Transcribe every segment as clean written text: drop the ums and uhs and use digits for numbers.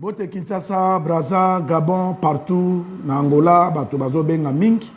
Mbote Kinshasa, Brazza, Gabon, partout, na Angola, bato bazo benga mingi.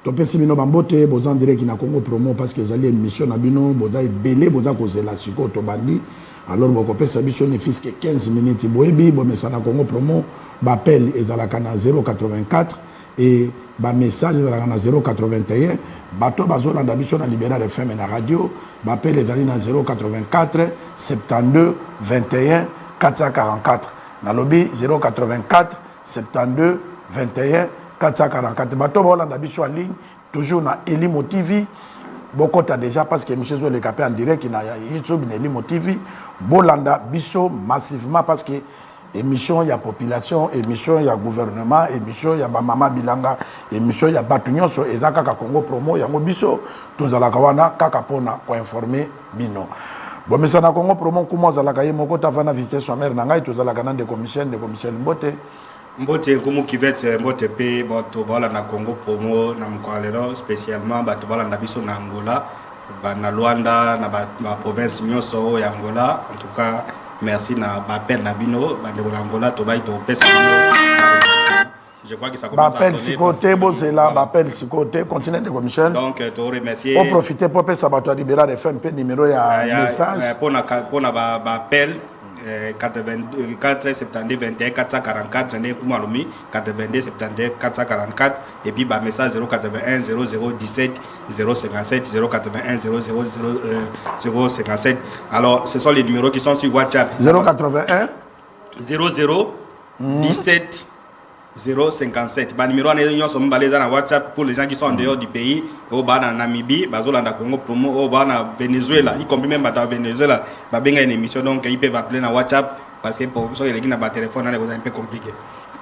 Topesi bino bambote, boza direct na Congo promo parce que zali émission na bino, boza ebele, boza kozela siko to bandi. Alors boko pesa biso ne fiske 15 minutes boyebi, bo mesa na Congo promo, bapel ezalaka na 084 et ba message ezalaka na 081. Bato bazo landa biso na Libéral FM na radio, bapel ezali na 084 72 21 444. Na lobby 084 72 21 444. Bato bolanda biso en ligne toujours na Elimo TV. Bokota déjà parce que monsieur Zo le capé en direct na YouTube na Elimo TV. Bolanda biso massivement parce que émission ya population, émission ya gouvernement, émission ya ba mama bilanga, émission ya batu nyonso ezaka ka Congo promo yango biso tozalaka wana kaka pona ko informer bino. Bon, mais ça n'a Congo promo comment ça la caille moko tavana visiter sa mère nanga et la canane de commission Mbote. Mbote kumu kivete Mbote pe bato bala na Congo promo na mkwalero spécialement bato bala na biso na Angola, na Luanda na ma province nyonso ya Angola. En tout cas, merci na bapel na bino bande de Angola to bai to pesa. Je crois que ça commence à sonner. Côté, c'est là, bapel si côté, continue de commission. Donc, te remercier. Pour profiter pour passer à Libéral FM, numéro ya message. Pour na bapel 84 72 21 444 né Kumalumi 82 72 444 et puis ba message 081 0017 057 081 00 057. Alors, ce sont les numéros qui sont sur WhatsApp. 081 00 17 057. Bah numéro en sont balayés dans WhatsApp pour les gens qui sont en dehors du pays. Au bas dans Namibie, Bazolanda Congo promo, au bas dans Venezuela, y compris même dans Venezuela. Bah bien une émission donc ils peuvent appeler dans WhatsApp parce que pour ceux qui ont téléphone, c'est un peu compliqué.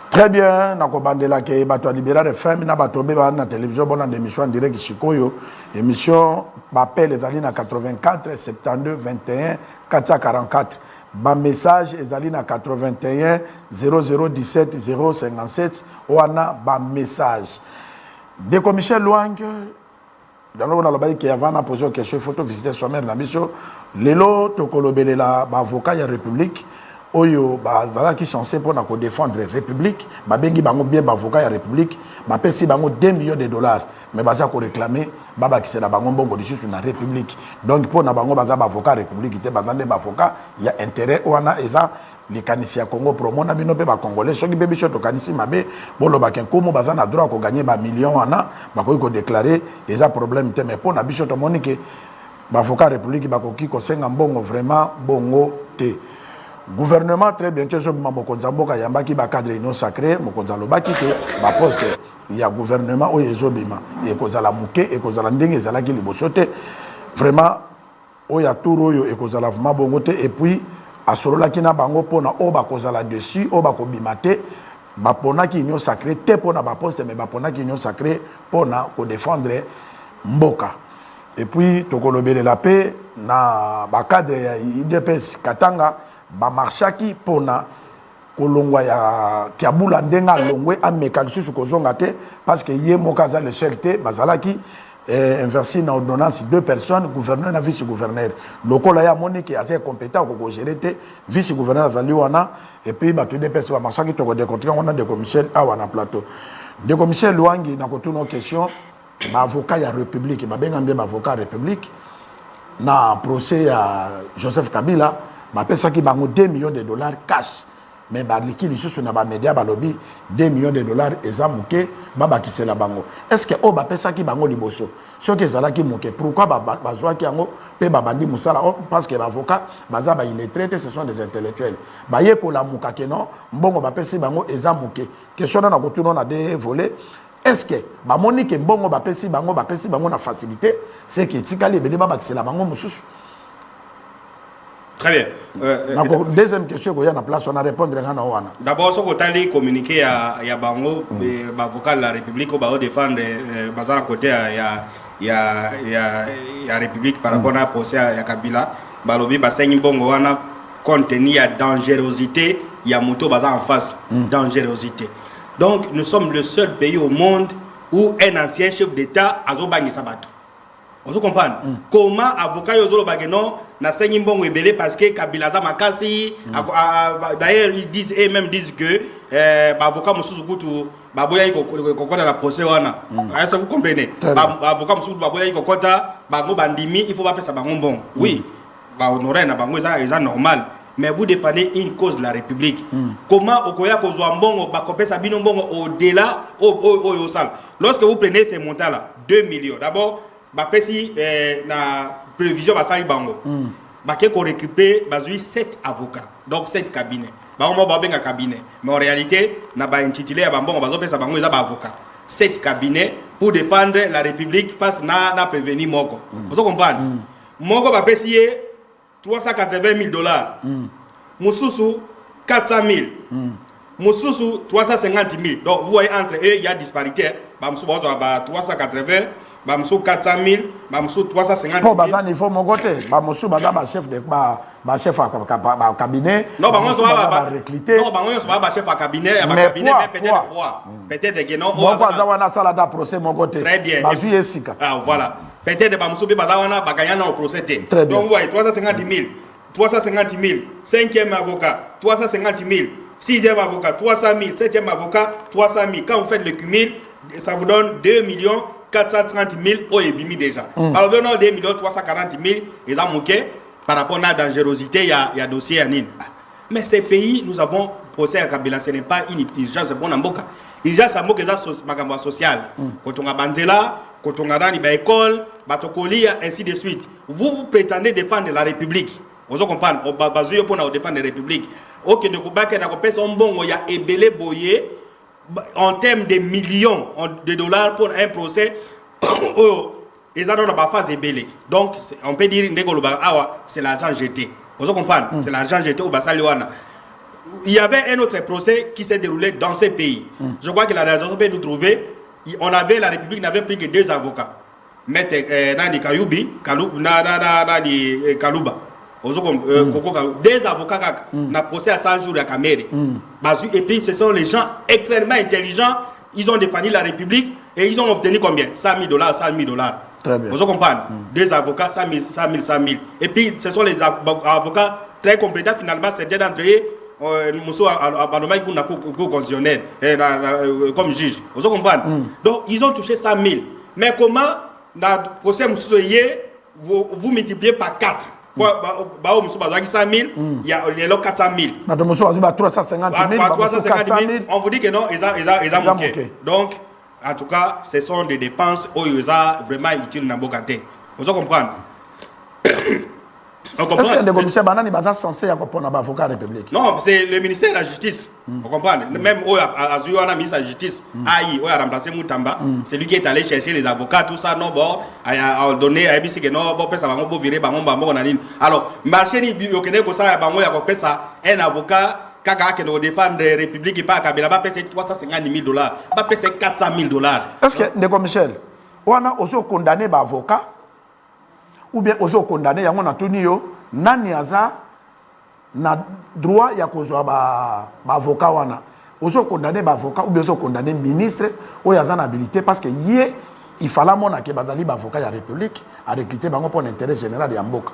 Très bien, na ko bandela ke bato Libéral FM na bato be ba na télévision bon na émission en direct Chikoyo, émission m'appelle les alines à 84 72 21 444. Ba message ezali na 81 0017 057 wana ba message de commissaire Luang dans le lobaï qui avant na posé question photo visiter son mère na biso lelo to kolobelela ba avocat ya république oyo ba voilà qui censé pour na ko défendre république ba bengi bango bien ba avocat ya république ba pesi bango 2 millions de dollars mais baza ko réclamer baba qui c'est la bango bongo sur na république donc pour na bango baza ba avocat république te baza de ba avocat il y a intérêt wana eza les kanisia Congo promo na bino pe ba congolais soki be biso to kanisi mabe bolo ba ken komo baza na droit ko gagner ba millions wana ba ko déclarer eza problème te mais pour na biso to monique ba avocat république ba ko ki ko senga mbongo vraiment bongo te. Gouvernement très bien que je mokonza mboka yambaki ba cadre non sacré mokonza lobaki ke ba poste il y a gouvernement o ezobima et kozala muke et kozala ndenge ezala ki libosote vraiment o ya tour oyo et kozala vraiment bongo te et puis asolola ki na bango pona o ba kozala dessus o ba ko bimate ba pona ki union sacré te pona ba poste mais ba pona ki union sacré pona ko défendre mboka et puis tokolobele la paix na ba cadre ya IDPS Katanga ba marchaki pona kolongwa ya kiabula ndenga longwe ameka lisusu kozonga te parce que ye mokaza le seul te bazalaki inversé na ordonnance 2 personnes gouverneur na vice gouverneur lokola ya monique assez compétent ko gérer te vice gouverneur azali wana et puis ba tout des personnes ba marchaki to ko décontrer on a des commissaires awa na plateau de commissaire Luangi na ko tout nos questions ba avocat ya république ba benga bien ba avocat république na procès ya Joseph Kabila ba pesaki bango 2 millions de dollars cash mais ba liquide sur na ba média ba lobby 2 millions de dollars ezamuke baba kisela bango est-ce que o ba pesaki bango liboso soki ezalaki muke pourquoi ba zwaki yango pe ba bandi musala parce que l'avocat baza ba illettré ce sont des intellectuels ba yekola muka ke non mbongo ba pesi bango ezamuke question na ko tuno na des volets. Est-ce que ba monique mbongo ba pesi bango na facilité c'est que tikali bele baba kisela bango mususu. Très bien. Deuxième question, il y a une place, on a répondu à Wana. D'abord, ce que tu as communiqué à Bango, l'avocat de la République, qui va défendre à côté il y a République par rapport à procès à Kabila. Balobi, Bassin Bongo, Wana, compte tenu de la dangerosité, il y a Moto Baza en face, dangerosité. Donc, nous sommes le seul pays au monde où un ancien chef d'État a Zobani Sabato. Vous comprenez? Comment avocat yozolo bageno na sengi mbongo ebele parce que Kabila za makasi d'ailleurs ils disent et même disent que avocat mususu kutu baboya kokota na procès wana. Est-ce que vous comprenez? Avocat mususu baboya kokota bango bandimi il faut pas pesa bango mbongo. Oui. Ba honorer na bango ça normal. Mais vous défendez une cause de la République. Comment okoya kozwa mbongo bakopesa bino mbongo au-delà au sal. Lorsque vous prenez ces montants là 2 millions. D'abord bapesi na prévision basali bango bake ko récupérer bazui 7 avocats donc 7 cabinets bango ba benga cabinet mais en réalité na ba intitulé ya bango bazo pesa bango eza ba avocat 7 cabinets pour défendre la République face na prévenir moko vous comprenez moko bapesi 380 000 dollars mususu 400 000 mususu 350 000 donc vous voyez entre eux il y a disparité ba mususu ba 380 Bamsou 400 000, Bamsou 350 000. Pour Bazan, il faut mon côté. Bamsou, chef de chef à cabinet. Non, Bamsou, recruter. Non, Bamsou, chef à cabinet, mais peut-être quoi. Peut-être que non. Bon, Bazawana Salada procès mon côté. Très bien. Bazu Yesika. Ah, voilà. Peut-être Bamsou, Bazawana, Bagayana au procès. Très bien. Donc, vous voyez, 350 000, 350 000, 5e avocat, 350 000, 6e avocat, 300 000, 7e avocat, 300 000. Quand vous faites le cumul, ça vous donne 2 430 000 au ebimi déjà. Alors, de 2 340 000, ils ont manqué par rapport à la dangerosité, il y a dossier à Nîmes. Mais ces pays, nous avons procès à Kabila, ce n'est pas une urgence bon en boka. Urgence à boka, c'est social. Quand on a Banzela, quand on a dans l'école, Batokoli, ainsi de suite. Vous prétendez défendre la République. Vous comprenez? On va défendre la République. Ok, de Koubake, on bon, il y a Ebele Boye. En termes de millions de dollars pour un procès, ils ont pas phase ébélé. Donc, on peut dire que c'est l'argent jeté. Vous comprenez? C'est l'argent jeté au Bassaliwana. Il y avait un autre procès qui s'est déroulé dans ces pays. Je crois que la raison peut nous trouver. La République n'avait pris que 2 avocats. Maître Nani Kayubi, Nani Kaluba. Des avocats n'a procès à 100 jours à Kamere. Et puis ce sont les gens extrêmement intelligents. Ils ont défendu la République et ils ont obtenu combien? 100 000 dollars, 100 000 dollars. Très bien. Vous comprenez? Des avocats, 100 000, 100 000, 100 000. Et puis ce sont les avocats très compétents. Finalement, certains d'entre eux, Mousso Abanomai constitutionnel comme juge. Vous comprenez? Donc ils ont touché 100 000. Mais comment dans le procès Mousso vous multipliez par 4? Il y a 100 000, il y a 400 000. 350 000. On vous dit que non, ils ont manqué. Donc, en tout cas, ce sont des dépenses où ils ont vraiment utiles dans Bokate. Vous comprenez? Est-ce que le commissaire Banani est censé répondre à l'avocat République? Non, c'est le ministère de la Justice. Vous comprenez? Même au ministre de la Justice, où a remplacé Moutamba, c'est lui qui est allé chercher les avocats, tout ça, non, bon, a donné, a dit que non, bon, ça va virer, alors, marché ni biokene ko ça, un avocat, kaka qui nous défendre la République et pas Kabila, va payer 350 000 dollars, va payer 400 000 dollars. Est-ce que le commissaire, on a aussi condamné l'avocat? Ou bien ozo condamné yango na tuni yo nani aza na droit ya kozwa ba avocat wana ozo condamné ba avocat ou bien ozo condamné ministre ou ya na habilité parce que yé il fallait mona ke bazali ba avocat ya République a recruter bango pour l'intérêt général ya mboka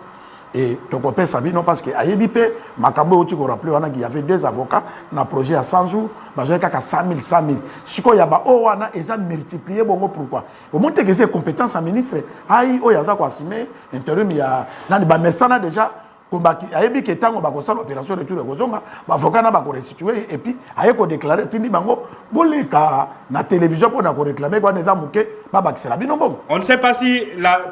et donc on peut sabino parce que ayebi pe makambo oti ko rappeler wana qu'il y avait 2 avocats na projet à 100 jours bazo kaka 100 000 siko ya ba o wana eza multiplier bongo pourquoi au monter que c'est compétence en ministre ai o ya za ko assumer intérim ya nani ba mesana déjà kombaki ayebi ke tango ba ko sala opération de retour ko zonga ba avocat na ba ko restituer et puis aye ko déclarer tindi bango boleka na télévision pour na ko réclamer quoi neza muke ba bakisela bino bongo. On ne sait pas si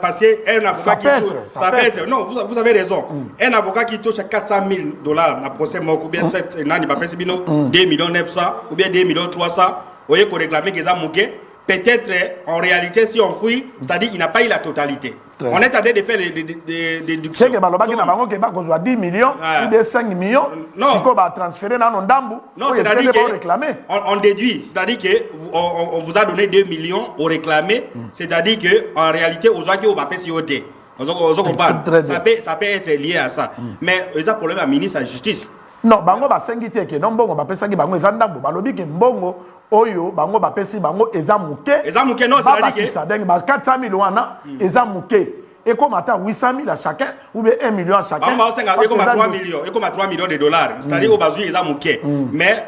parce un avocat qui touche ça peut être non vous avez raison. Un avocat qui touche 400 000 dollars na procès moko ou bien cette nani ba pesi bino 2 900 ou bien 2 300 oye ko réclamer que ça muke peut-être en réalité si on fouille c'est-à-dire il n'a pas eu la totalité. On est en train de faire des déductions. C'est que Balobaki n'a pas besoin de 10 millions, ou de 5 millions. Non. Si on va transférer dans nos dambou, non, c'est-à-dire qu'on déduit. C'est-à-dire qu'on vous a donné 2 millions au réclamé. C'est-à-dire qu'en réalité, aux gens qui ont pas payé au thé. Ça peut être lié à ça. Mais il y a un problème à la ministre de la Justice. Non, bango basengi te ke non mbongo bapesaki bango eza ndambo balobi ke mbongo oyo bango bapesi bango eza muke. Eza muke non ça dit que ça dingue ba 400 000 wana eza muke. Et comme à 800 000 à chacun ou bien 1 million à chacun. Bango et comme 3 millions, et comme 3 millions de dollars. C'est-à-dire au bazou eza muke. Mais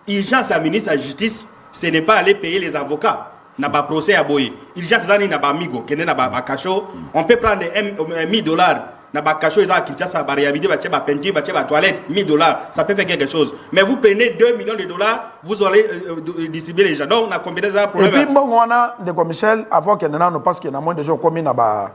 urgence à ministre de la justice, ce n'est pas aller payer les avocats. N'a pas procès à boyer. Urgence zani n'a pas migo, kene n'a pas cacho. On peut prendre 1 000 $. Na ba cacho ils ont Kinshasa ba réhabiliter ba tcheba peinture ba tcheba toilette 1 000 $, ça peut faire quelque chose. Mais vous prenez 2 millions de dollars, vous allez distribuer les gens. Donc on a combien de problème. Et puis bon on a de comme Michel avant que nous parce que na moins de gens comme na ba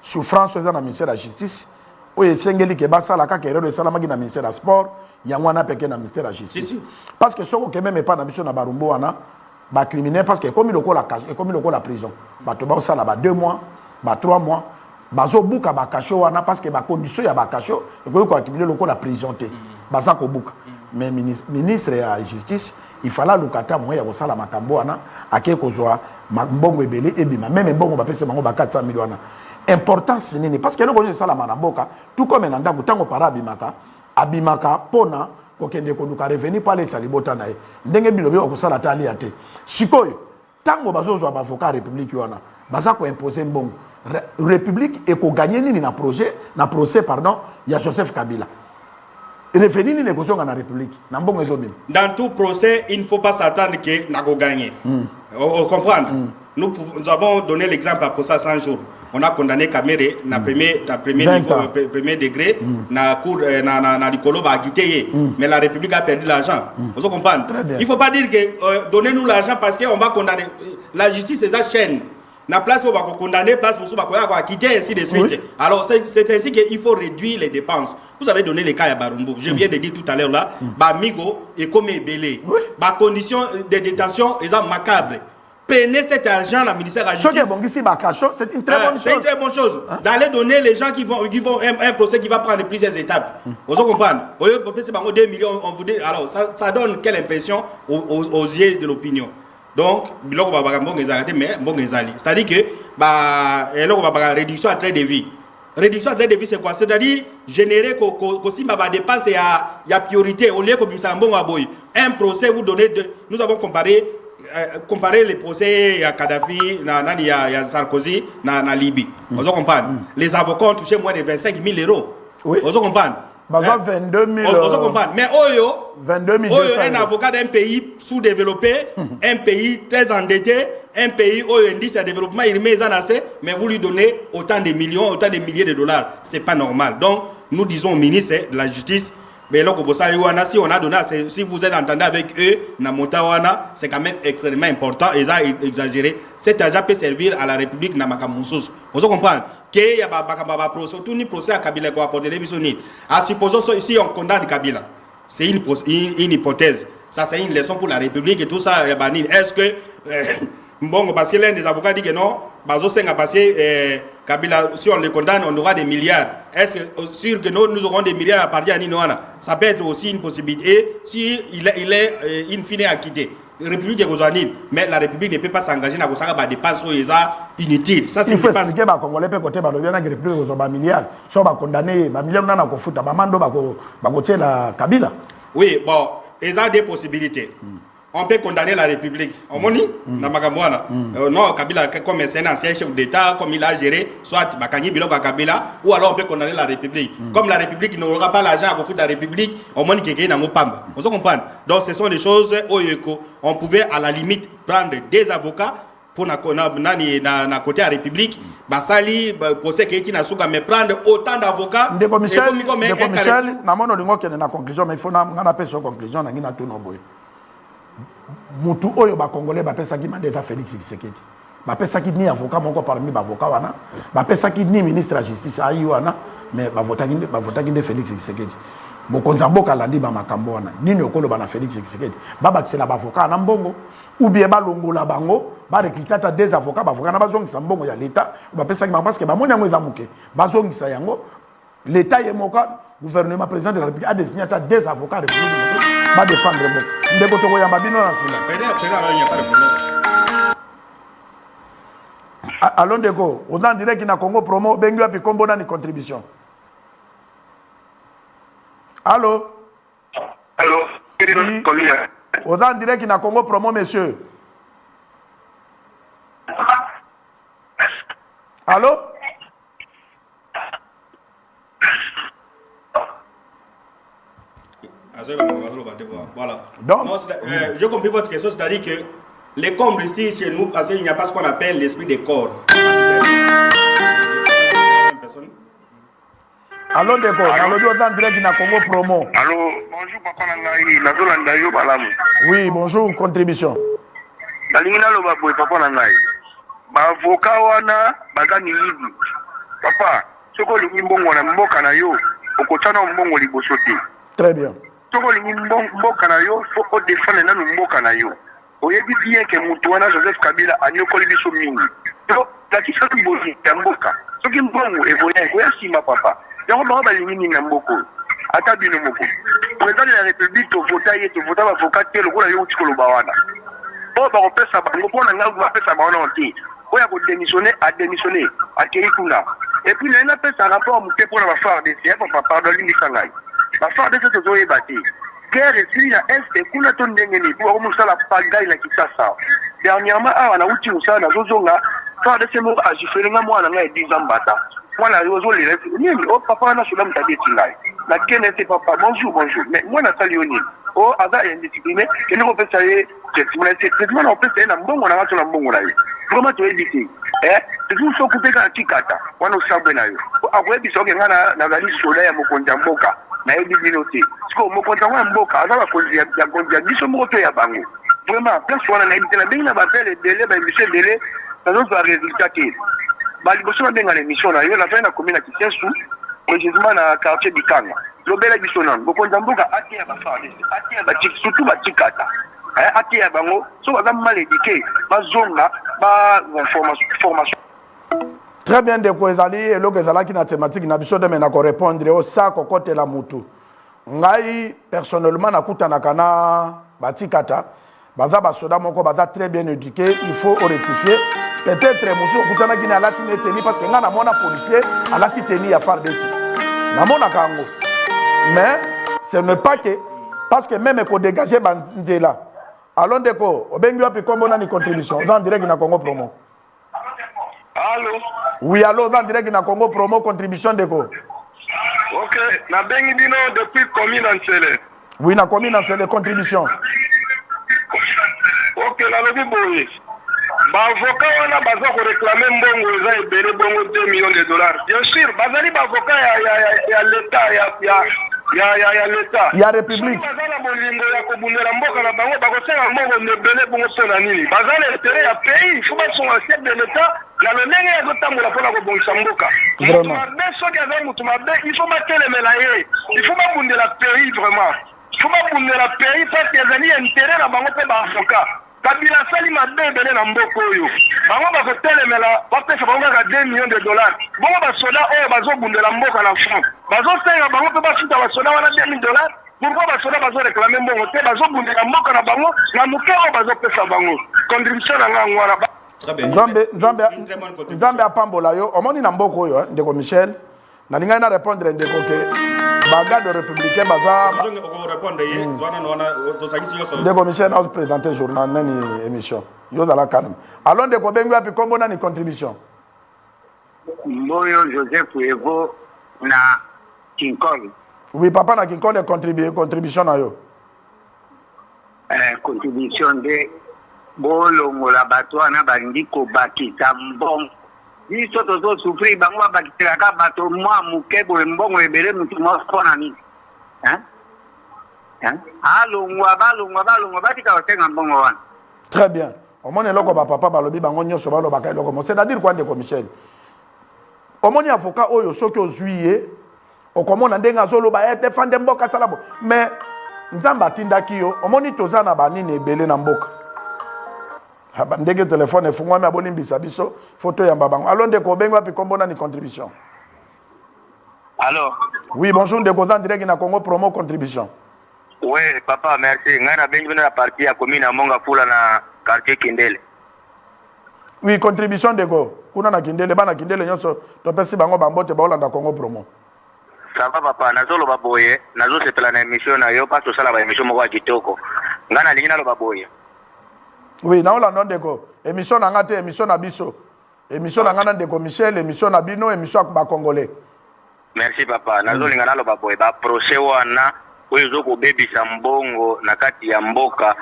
souffrance dans le ministère de la justice. Oye sengeli ke ba sala ka kere de sala magi na ministère de sport, ya wana peke na ministère de la justice. Parce que soko ke même pas na biso na barumbo wana ba criminel parce que comme il ko la cage et comme il ko la prison. Ba to ba sala ba 2 mois, ba 3 mois. Bazo buka ba kasho wana parce que ba condition ya ba kasho et ko accumuler loko la prison té baza ko buka mais ministre ya justice il fallait lukata moya ko sala makambo wana ake ko zwa mbongo ebele ebima même mbongo ba pesa bango ba 400 000 wana importance nini parce que loko je sala manamboka tout comme nanda kutango para abimaka pona ko kende ko luka revenu par les salibota nae ndenge bilobi ko sala tali ate sikoyo tango bazo zwa ba avocat république wana baza ko imposer mbongo République et qu'on gagne ni na procès pardon il y a Joseph Kabila référé ni négociation dans la République dans tout procès il ne faut pas s'attendre que n'a gagné on comprend nous avons donné l'exemple à procès 100 jours on a condamné Kamere na premier niveau premier degré na cour na likolo ba quitté mais la République a perdu l'argent vous comprenez il faut pas dire que donnez-nous l'argent parce que on va condamner la justice c'est sa chaîne. La place où on va condamner, place où on va quitter, ainsi de suite. Oui. Alors, c'est ainsi qu'il faut réduire les dépenses. Vous avez donné les cas à Barumbo. Je viens de dire tout à l'heure là, Bamigo et comme Belé. Les conditions de détention sont macabres. Prenez cet argent, la ministère de la Justice. C'est une très bonne chose. C'est une très bonne chose. D'aller donner les gens qui vont un procès qui va prendre plusieurs étapes. Vous comprenez? Au 2 millions, on vous dit. Alors, ça donne quelle impression aux yeux de l'opinion? Donc, biloko ba bagambo ngezarate mais bon ngezali. C'est-à-dire que ba eloko ba baga réduction à trait de vie. Réduction à trait de vie c'est quoi? C'est-à-dire générer ko simba ba dépense ya priorité au lieu que bimsa mbongo aboy. Un procès vous donnez nous avons comparé les procès à Kadhafi ya Sarkozy na Libye. Vous comprenez? Les avocats ont touché moins de 25 000 €. Oui. Vous comprenez? 22 000 €. Mais Oyo, 22 000 un avocat d'un pays sous-développé, un pays très endetté, un pays où indice à développement il met mais vous lui donnez autant de millions, autant de milliers de dollars. C'est pas normal. Donc, nous disons au ministre de la Justice, mais là, si on a donné, si vous êtes entendu avec eux, c'est quand même extrêmement important et ça exagéré. Cet argent peut servir à la République Namakamoussos. Vous comprenez? Qu'il y a un procès à Kabila qui a apporté les bisonniers. Supposons si on condamne Kabila, c'est une hypothèse. Ça, c'est une leçon pour la République et tout ça. Est-ce que, bon, parce que l'un des avocats dit que non, Kabila, si on le condamne, on aura des milliards. Est-ce que sûr que nous aurons des milliards à partir à Ninoana? Ça peut être aussi une possibilité. Et si il est in fine acquitté. République est mais la République ne peut pas s'engager dans des dépenses inutiles. Ça, c'est il faut expliquer aux Congolais côté la République est milliards. Si on va condamner, milliards on a kofuta, mamando la Kabila. Oui, bon, il y a des possibilités. On peut condamner la République. On m'a dit, non, Kabila, comme c'est un ancien chef d'État, comme il a géré, soit Bakanyi Bilok à Kabila, ou alors on peut condamner la République. Comme la République n'aura pas l'argent à foutre la République, on m'a dit qu'il y a un Pamba. Vous comprenez? Donc ce sont des choses où on pouvait à la limite prendre des avocats pour na côté la République, basali procès qui n'a souga mais prendre autant d'avocats. Ndeko Michel, na mono lingo kene na conclusion mais il faut na pas sur conclusion na ngina tout no boy. Mutu oyo ba congolais ba pesa ki mandeta Félix Tshisekedi. Ba pesa ki ni avocat moko parmi ba avocat wana. Ba pesa ki ni ministre de la justice ayi wana mais ba votaki de Félix Tshisekedi. Mokonzi mboka landi ba makambo wana. Nini okolo ba na Félix Tshisekedi. Ba batisela ba avocat na mbongo ou bien ba longola bango ba recruter des avocats ba avocat na bazongisa mbongo ya l'état ba pesa ki parce que ba moni yango eza muke. Bazongisa yango l'état yemoka gouvernement président de la République a désigné des avocats républicains va défendre bon ndeko toko yamba bino na sima allons ndeko on en direct na Congo promo bengi wapi kombo na ni contribution allô Allô? Oui. Aux en direct na Congo Promo, monsieur. Allô? Voilà. Donc, non, je compris votre question, c'est-à-dire que les corps ici, chez nous, parce qu'il n'y a pas ce qu'on appelle l'esprit des corps. allô, Deko, allô, en direct na Congo Promo. Allô, bonjour, papa Nangaï, Nazolanda yo balamu. Oui, bonjour, contribution. Nalingi naloba boy, papa Nangaï. Ba avocat wana bazani libi. Papa, soko lingi mbongo na mboka na yo, okotana mbongo liboso te. Très bien. Soko lingi mboka na yo, faut o défendre na mboka na yo. Oyebi bien que mutu wana Joseph Kabila anyokoli biso mingi. To lakisa tubozi ya mboka. Soki mbongo evoya ko yasima papa. Yango ba balingi mingi na mboko. Ata bino moko. Président de la République to vota ye to vota avocat te lokola yo tikolo bawana. Po ba kopesa bango pona ngaku ba pesa bawana onti. Oya ko démissionner a démissionner a Keikuna. Et puis il y a un rapport muté pour la phare de CF papa de l'Indisangai. La phare de ce zoé bâti. Guerre et si la est et kuna ton dengeni pour remonter la pagaille la Kisasa. Dernièrement on a outil ou ça na zozonga phare de ce mot a jiffé nga moi na 10 ans bata. Moi la rozo les ni oh papa na sulam ta detingai. La kene c'est papa bonjour mais moi na salioni. Oh ada indiscipliné que nous peut ça c'est moi on peut c'est na mbongo na watu na mbongo na yo. Comment tu éviter toujours so kupeka kikata wana usabwe nayo akwebi soke ngana na gali sola ya mokonja mboka na yebi binote siko mokonja wa mboka azaba konja ya konja biso moto ya bango vraiment place wana na yebi tena benga ba pele délai ba mission délai ça donne un résultat qui bali boso na benga l'émission na yo la fin na commune qui tient sous précisément na quartier Bikanga lobela biso non mokonja mboka ati ya ba farde ati ya ba surtout ba tikata ati ya bango so baza mal éduqué bazonga ba formation. Très bien, Deko ezali eloko ezalaki na thématique na biso de mena ko répondre au ça kokote la mutu. Ngai personnellement nakutanaka na batikata baza basoda moko baza très bien éduqué, il faut rectifier. Peut-être musu okutanaki na lati neteni parce que nga na mona policier alati teni ya FARDC. Na mona kango. Mais ce n'est pas que parce que même ko dégager banzela. Allons Deko, obengi wapi kombo na ni contribution. En direct na Congo Promo. Allô? Oui, allô, en direct na Congo Promo contribution Deko. Ok, na bengi dino depuis commune Ansele. Oui, na commune Ansele contribution. Ok, na lobi boye. Ba avocat wana baza ko réclamer mbongo eza ebele bongo 2 millions de dollars. Bien sûr, bazali ba avocat ya l'état ya l'état. Ya république. Bazala bolingo ya kobundela mboka na bango bakosenga mbongo nebele bongo sona nini. Bazala intérêt ya pays, faut pas son chef de l'état. La ndenge ya kotambola pona kobongisa mboka. Vraiment. Mabe soki aza mutu mabe, il faut matelemela ye. Il faut babundela pays vraiment. Il faut babundela pays parce que ezali intérêt na bango pe ba avocat. Kabila sali mabe ebele na mboka oyo. Bango bakotelemela bapesa bango kaka 2 millions de dollars. Bongo basoda oyo bazobundela mboka na front. Bazosenga bango pe basuta basoda wana 2 millions de dollars. Pourquoi basoda bazoreklame mbongo te bazobundela mboka na bango na moke oyo bazopesa bango. Contribution na ngango wana. Nzambe apambola yo omoni na mboko oyo Ndeko Michel na linga na répondre Ndeko ke baga de républicain baza Ndeko Michel a présenté journal nani émission yo za la calme alors Ndeko bengi api kombo na ni contribution Moyo Joseph Evo na Kinkol. Oui papa na Kinkol contribution na yo Contribution de bolongola bato wana bandi kobakisa mbongo biso tozosufri bango babakiselaka bato mwa moke boye mbongo ebele mutu moko na nini alongwa balongwa batika kosenga mbongo wana. Très bien omoni eloko bapapa balobi bango nyonso balobaka eloko mo c'est-à-dire quoi Ndeko Michel omoni avocat oyo soki ozwi ye okomona ndenge azoloba ete fande mboka salabo mais nzambe atindaki yo omoni toza na banini ebele na mboka ndenge telefone efungwami abolimbisa biso photo ya mbabango alo Ndeko obengi wapi kombo na ni contribution. Allô? Oui bonjour Ndeko en direct na Congo Promo contribution. Oui papa merci ngana bengi na partie ya commune ya Monga Fula na quartier Kindele. Oui contribution Ndeko kuna na Kindele bana Kindele nyonso topesi bango bambote baolanda Congo Promo. Ça va papa, nazolo baboye, nazo sepela na émission na yo pas to sala ba émission moko ya kitoko. Ngana lingi na lo baboye. Oui, na ola ndeko. Émission na ngate, émission na biso. Émission na ngana ndeko Michel, émission na bino, émission ba congolais. Merci papa. Nazo linga na lo baboye ba procès wana oyo zo ko bebisa mbongo na kati ya mboka.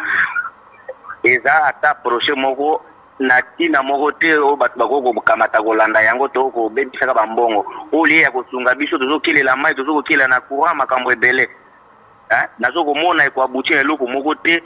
Eza ata procès moko na tina moko te o batu bakoko kamata kolanda yango to ko bebisa ka bambongo. Oli ya kosunga biso tozo kilela mai tozo ko kila na courant makambo ebele. Nazo ko mona e ko abuti eloko moko te.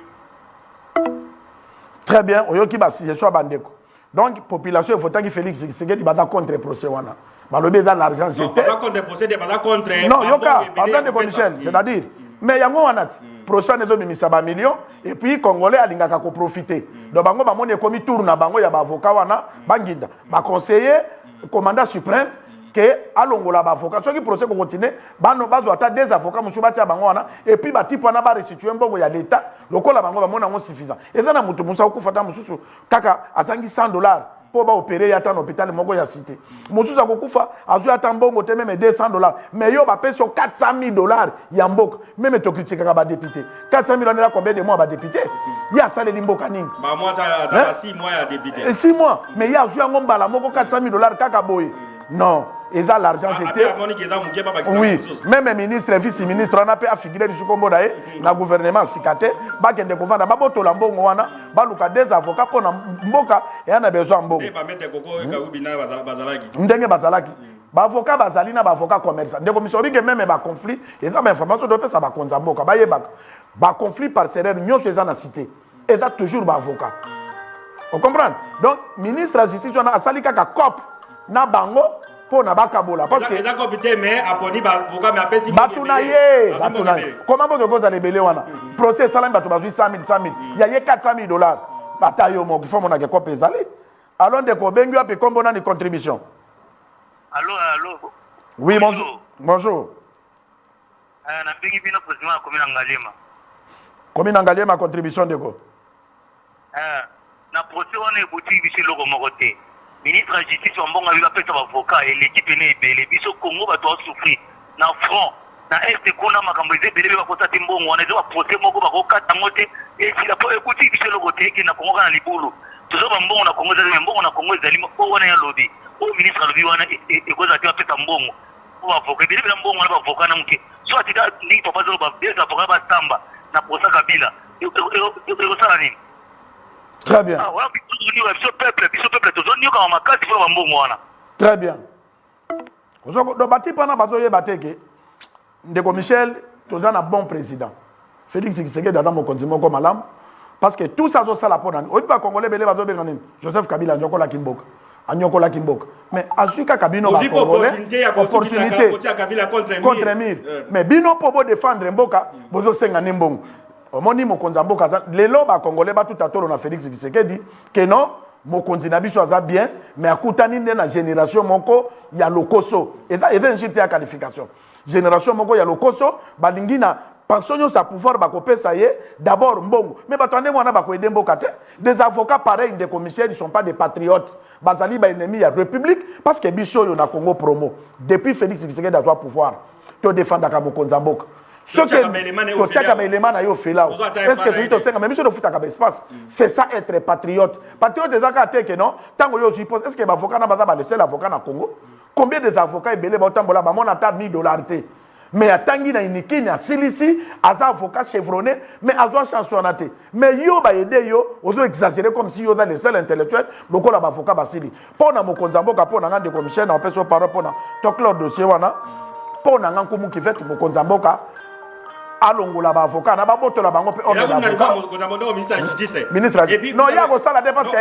Très bien, oyoki ba si je sois bandeko. Donc population il faut que Félix Tshisekedi bata contre procès wana. Balobi dans l'argent jeté. Pas contre procès, pas contre. Non, yoka, pardon de Michel, c'est-à-dire mais yango wana procès ne domi misaba millions et puis congolais alingaka ko profiter. Donc bango ba moni komi tour na bango ya ba avocat wana banginda. Ba conseiller commandant suprême que alongola ba avocat soki procès ko continuer bano bazo ata des avocats musu batia bango wana et puis ba tipo na ba restituer mbongo ya l'état lokola bango ba mona ngo suffisant. Eza na mutu musa okufata mususu kaka azangi $100 pour ba opérer yata na hôpital moko ya cité. Mususu akokufa azu ata mbongo te même $200 mais yo ba peso $400,000 ya mboka même to critiquer ba député. $400,000 là combien de mois ba député? Ya sale limboka nini? Ba moi ta 6 mois ya député. 6 mois mais ya azu ngomba la moko $400,000 kaka boy. Non, ils ont l'argent jeté. Oui, même ministre, vice-ministre, on a pu figurer du Sukombo d'ailleurs, dans le gouvernement Sikate, Bakende Kovana, Baboto Lambongo, Baluka des avocats pour Mboka, et on a besoin de Mboka. Ndenge Bazalaki. Avocat Bazalina, avocat commerçant. Des commissions qui même un conflit, et ça, information de ça va contre Mboka. Ba conflit par serrure, nous sommes dans la cité. Et ça, toujours avocat. Vous comprenez? Donc, ministre de la Justice, on a sali kaka cop. Na bango pour na bakabola parce que eza comité mais aponi ba avocat mais apesi batunaye comment vous cause les belé wana procès salam batu bazui 100,000 il y a $400,000 batayo mo kifo mona ke ko pezali alors de ko bengu ape kombo na ni contribution. Allô. Oui, bonjour. Na bengi bino président ya commune Ngalema. Commune Ngalema contribution de ko. Na procès wana eboti biso loko moko te. Ministre de la Justice Wambonga lui a fait son avocat et l'équipe est belle. Biso Congo va toi souffrir. Na front, na est qu'on a makamboisé belle va constater mbongo. On a déjà procès moko va kokata moté et si la pas écouter biso le côté qui na Congo na libulu. Toujours mbongo na Congo za mbongo na Congo zali ko wana ya lobby. Au ministre de wana et ko za tu a fait mbongo. Pour avocat belle mbongo na avocat na mke. Soit tu ni papa zo ba des avocats ba tamba na procès Kabila. Et ça nini? Très bien. Très bien. Ndeko Michel, tu es un bon président. Félix Tshisekedi dans mon continent comme malam parce que tout ça ça la pona. Au pas congolais belé bazo benganin. Joseph Kabila nyokola kimboka. Anyokola kimboka. Mais asuka Kabino ba opportunité contre 1000. Mais bino pour défendre mboka, bozo senga nimbongo. Omoni mokonza mboka lelo ba congolais ba tout atolo na Félix Tshisekedi que non mokonzi na biso aza bien mais akutani nde na génération moko ya lokoso eza njite ya qualification génération moko ya lokoso balingi na pension sa pouvoir ba kopesa ye d'abord mbongo mais batande mwana ba ko aider mboka te des avocats pareils de commissaires ils sont pas des patriotes bazali ba ennemi ya république parce que biso yo na Congo promo depuis Félix Tshisekedi a droit pouvoir to défendre ka mokonza mboka. Ce que c'est ça être patriote. Patriote des actes que non. Tant que je suppose, est-ce que l'avocat n'a pas le seul avocat au Congo? Combien des avocats belé autant bola ba mon ata $1000. Mais atangi na iniki na silisi as avocat chevronné mais azo chansonnaté. Mais yo ba aider yo, ozo exagérer comme si yo dans les seuls intellectuels, loko la avocat basili. Pona mo konzamboka pona ngande commission na peso parole pona. Donc leur dossier wana pona nganku mu ki fait mo konzamboka alongola ba avocat na ba botola bango pe ministre non ya ko sala de parce que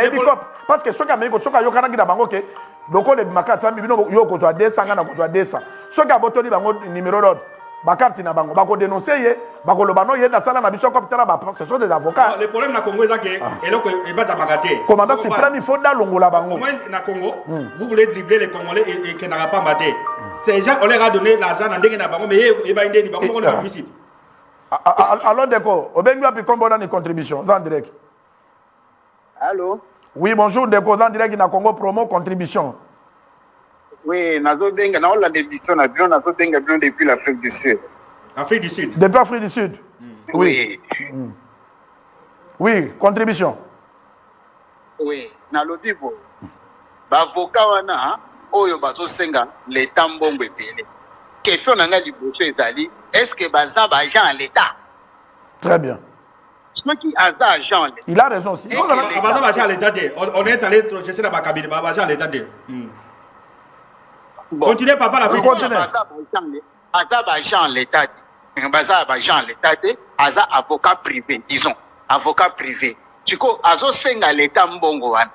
parce que soka meko soka yo kana gida bango ke doko le makati sambi bino yo ko zwa 200 ngana ko zwa 200 soka botoli bango numéro d'ordre bakati na bango bako dénoncer ye bako lo bano ye na sala na biso ko pitala ba ce sont des avocats. Le problème na Congo est que eloko e bata makate commandant suprême il faut dalongola bango na Congo vous voulez dribbler les Congolais et que n'a pas maté ces gens on leur a donné l'argent na ndenge na bango mais e ba ndeni bango ko na homicide. Alors, Ndeko, Obengu a pu comprendre une contribution, en direct. Allô? Oui, bonjour, Ndeko, en direct, dans Congo Promo, contribution. Oui, nazo denga na Hollande émission na bien nazo denga bien depuis l'Afrique du Sud. Afrique du Sud. Depuis Afrique du Sud. Oui. Oui, contribution. Oui, na lodibo. Ba avocat wana oyo bazo senga l'état mbongo ebele. Question na nga liboso ezali, est-ce que baza ba agent à l'état? Très bien. Ceux qui ont agent à l'état. Il a raison aussi. Non, baza ba agent à l'état. On est allé chercher dans ma cabine, ba agent à l'état. Continuez papa la vie. Continuez. Aza ba agent à l'état. Baza ba agent à l'état, aza avocat privé, disons, avocat privé. Tiko azo senga l'état mbongo wana.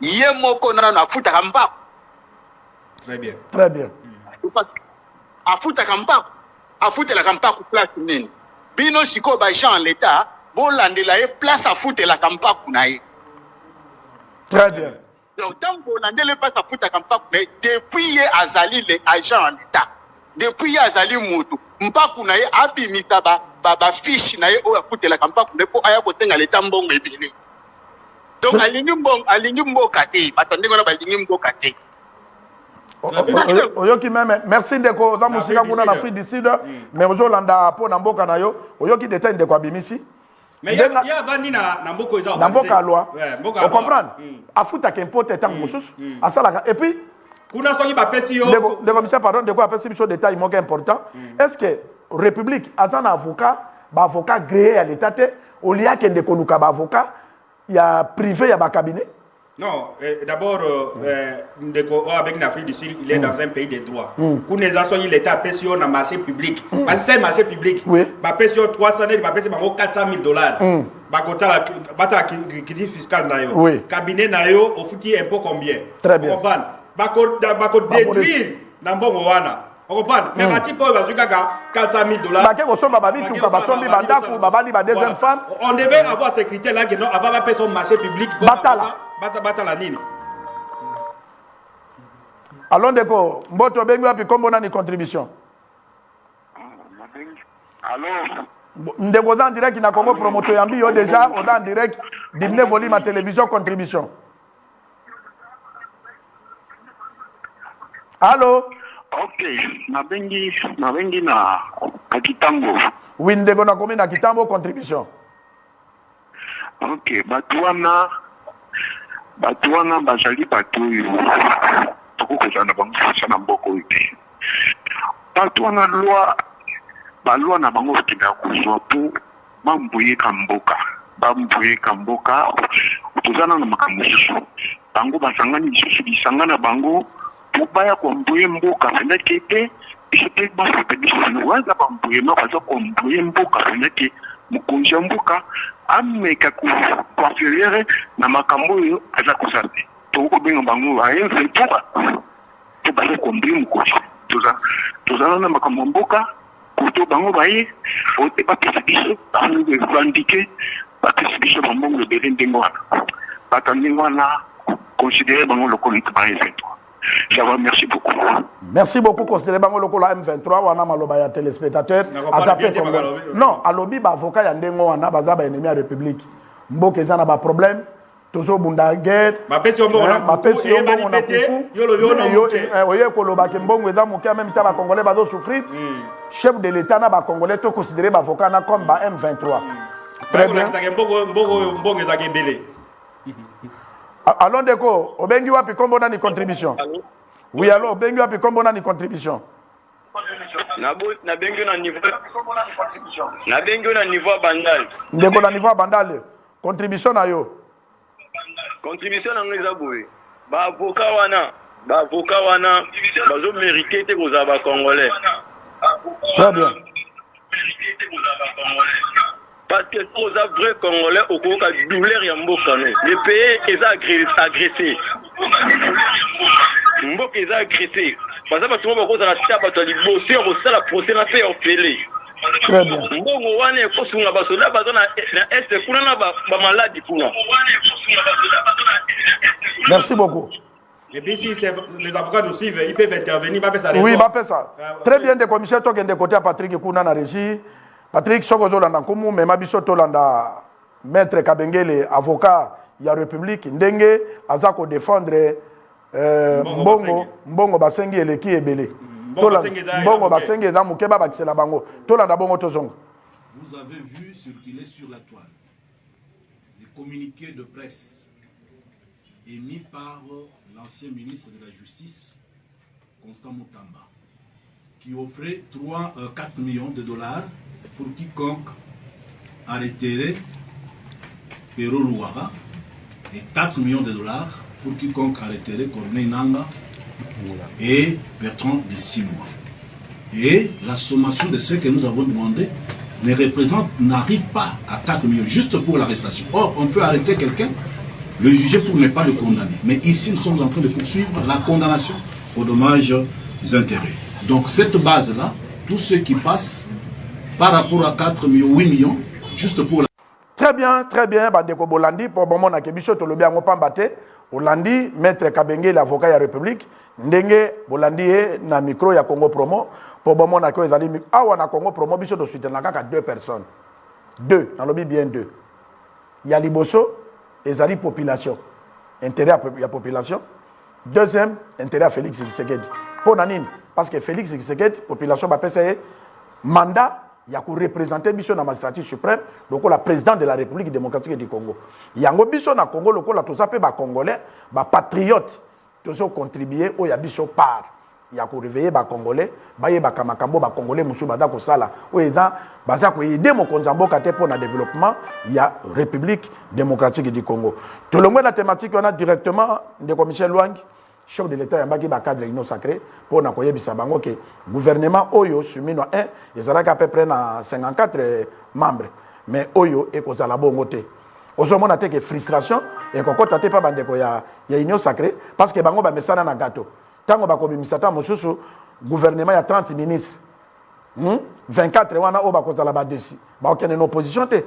Ye moko na futa kamba. Très bien. Très bien. Afuta kamba. Afuta la kamba ku place nini. Bino siko ba agent à l'état, bolandela ye place afuta la kamba kuna ye. Très bien. Donc tant bolandela place afuta kamba kuna ye depuis ye azali le agent à l'état. Depuis ye azali mutu. Mpaku na ye abimisa ba fiche na ye o akutela kampaku ne po aya kotenga l'état mbongo ebele. Donc alingi mboka te batandingo na balingi mboka te. Oyoki même merci ndeko za musika kuna na Afrique du Sud mais ozolanda po na mboka na yo oyoki détail ndeko abimisi. Mais il y a vani na mboko eza na mboka loi. On comprendre? Afuta kempote tango mususu asalaka et puis kuna soki ba pesi yo de commissaire pardon de quoi passer biso détail moko important. Est-ce que république azana avocat ba avocat gréé à l'état te au lieu que de konuka ba avocat il y a privé il y a ba cabinet? Non, d'abord avec l'Afrique du Sud, il est dans un pays de droit. Kuna eza l'état pesi yo na marché public. Parce que c'est marché public. Ba pesi yo 300 000, ba pesi bango 400 000 $. Ba kota la bata crédit fiscal na yo. Cabinet na yo au futi impôt combien? Très bien. Bako déduire na mbongo wana. On comprend? Mais bati po bazuka ka 400 000 $. Bake ko somba babi tuka basombi bandaku babali ba deuxième femme. On devait avoir ces critères là que non avant ba personne marché public. Batala nini. Alors ndeko mboto bengi wapi kombo na ni contribution. Alors ndeko dans direct na Congo promoteur yambi yo déjà on dans direct dimne volume à télévision contribution. Allô? ok, nabengi na Kitambo. Oui, ndeko na komi na Kitambo contribution. Ok, batuana bazali batu oyo tokokozala na bango fasa na mboka oyo te. Batuana balwa na bango bakendaka kozwa mpo bambuyeka mboka tozana na makambo mosusu bango basangani lisusu bisanga na bango mpo baya kombuye mboka feneke te biso te bafuta biso waza bambuyema baza kombuye mboka feneke mokonzi ya mboka ameka koinférieur na makambo oyo aza kosala te tokobenga bango ayenventura mpo baza kombuye mokonzi tozala na makambo ya mboka koto bango baye ote bapesa biso bango evandike bapesa biso bambongo ebele ndenge wana bato ndenge wana considéré bango lokolo ete bayenventura. Je vous remercie beaucoup. Merci beaucoup, considéré bango lokolo M23 wana maloba ya téléspectateur azape Congo. Non, alobi ba avocat ya ndengo wana baza ba ennemi ya République. Mboka eza na ba problème. Tozo bunda guerre. Ba pesi ombo na pesi ombo na kuku. Oye koloba ke mbongo eza moke en même temps ba Congolais bazo souffrir. Chef de l'État na ba Congolais to considéré ba avocat na comme ba M23. Très bien. Mbongo eza ke belé. Allons deko, obengi wapi kombo na ni contribution. Oui, alors obengi wapi kombo na ni contribution. Na bengi na niveau bandal. Ndeko na niveau bandal. Contribution na yo. Contribution na ngeza boye. Ba avocat wana bazo mériter te koza ba congolais. Très bien. Parce que aux vrais Congolais au cours de douleur ya mboka le pays est agressé. Mboka est agressé. Parce que souvent beaucoup la tapa to libosé au sala procès na fait opélé. Très bien. Mbongo wane ko sunga basoda bazona na est kuna na ba maladie kuna. Merci beaucoup. Et puis si les avocats nous suivent, ils peuvent intervenir, pas ça. Oui, pas ça. Très bien de commissaire to de côté à Patrick kuna na régie. Patrick Sokozolanda Kumu mema biso tolanda maître Kabengele avocat ya République ndenge azako défendre mbongo basengi eleki ebele mbongo basengi eza moke babakisela bango tolanda bongo tozonga. Vous avez vu circuler sur la toile des communiqués de presse émis par l'ancien ministre de la Justice, Constant Moutamba, qui offrait 4 millions de dollars pour quiconque arrêterait Pero Louara et 4 millions de dollars pour quiconque arrêterait Corneille Nanga et Bertrand de 6 mois. Et la sommation de ce que nous avons demandé n'arrive pas à 4 millions juste pour l'arrestation. Or, on peut arrêter quelqu'un, le juger pour ne pas le condamner. Mais ici, nous sommes en train de poursuivre la condamnation aux dommages intérêts. Donc, cette base-là, tous ceux qui passent par rapport à 4 millions, 8 millions, juste pour la... Très bien, Bandeko Bolandi, pour bon mon akebisho tolobi ango pambate, Bolandi, maître Kabenge, l'avocat de la République, ndenge Bolandi na micro ya Congo Promo, pour bon mon akeo ezali awa na Congo Promo biso to soutenir kaka 2 personnes. 2, na lobi bien 2. Ya liboso ezali population. Intérêt à la population. Deuxième, intérêt à Félix Tshisekedi. Pour nanine, parce que Félix Tshisekedi, population va passer mandat. Il y a représenter biso na magistrature suprême donc la président de la République démocratique du Congo. Yango biso na Congo loko la tozape ba congolais ba patriote tozo contribuer au ya biso part. Il y a réveiller ba congolais ba yeba kamakambo ba congolais musu bada ko sala o eza baza ko aider mo konzambo kate pour na développement il y a République démocratique du Congo. Tout le monde la thématique on a directement de Michel Luangi chef de l'État yambaki ba cadre union sacré pour na koyebisa bango que gouvernement oyo sumino 1 ezalaka à peu près na 54 membres mais oyo ekozala bongo te ozomona te que frustration et kokota te pa bandeko ya union sacré parce que bango ba mesana na gato tango ba kobimisa ta mosusu gouvernement ya 30 ministres 24 wana o ba kozala ba desi ba okene na opposition te.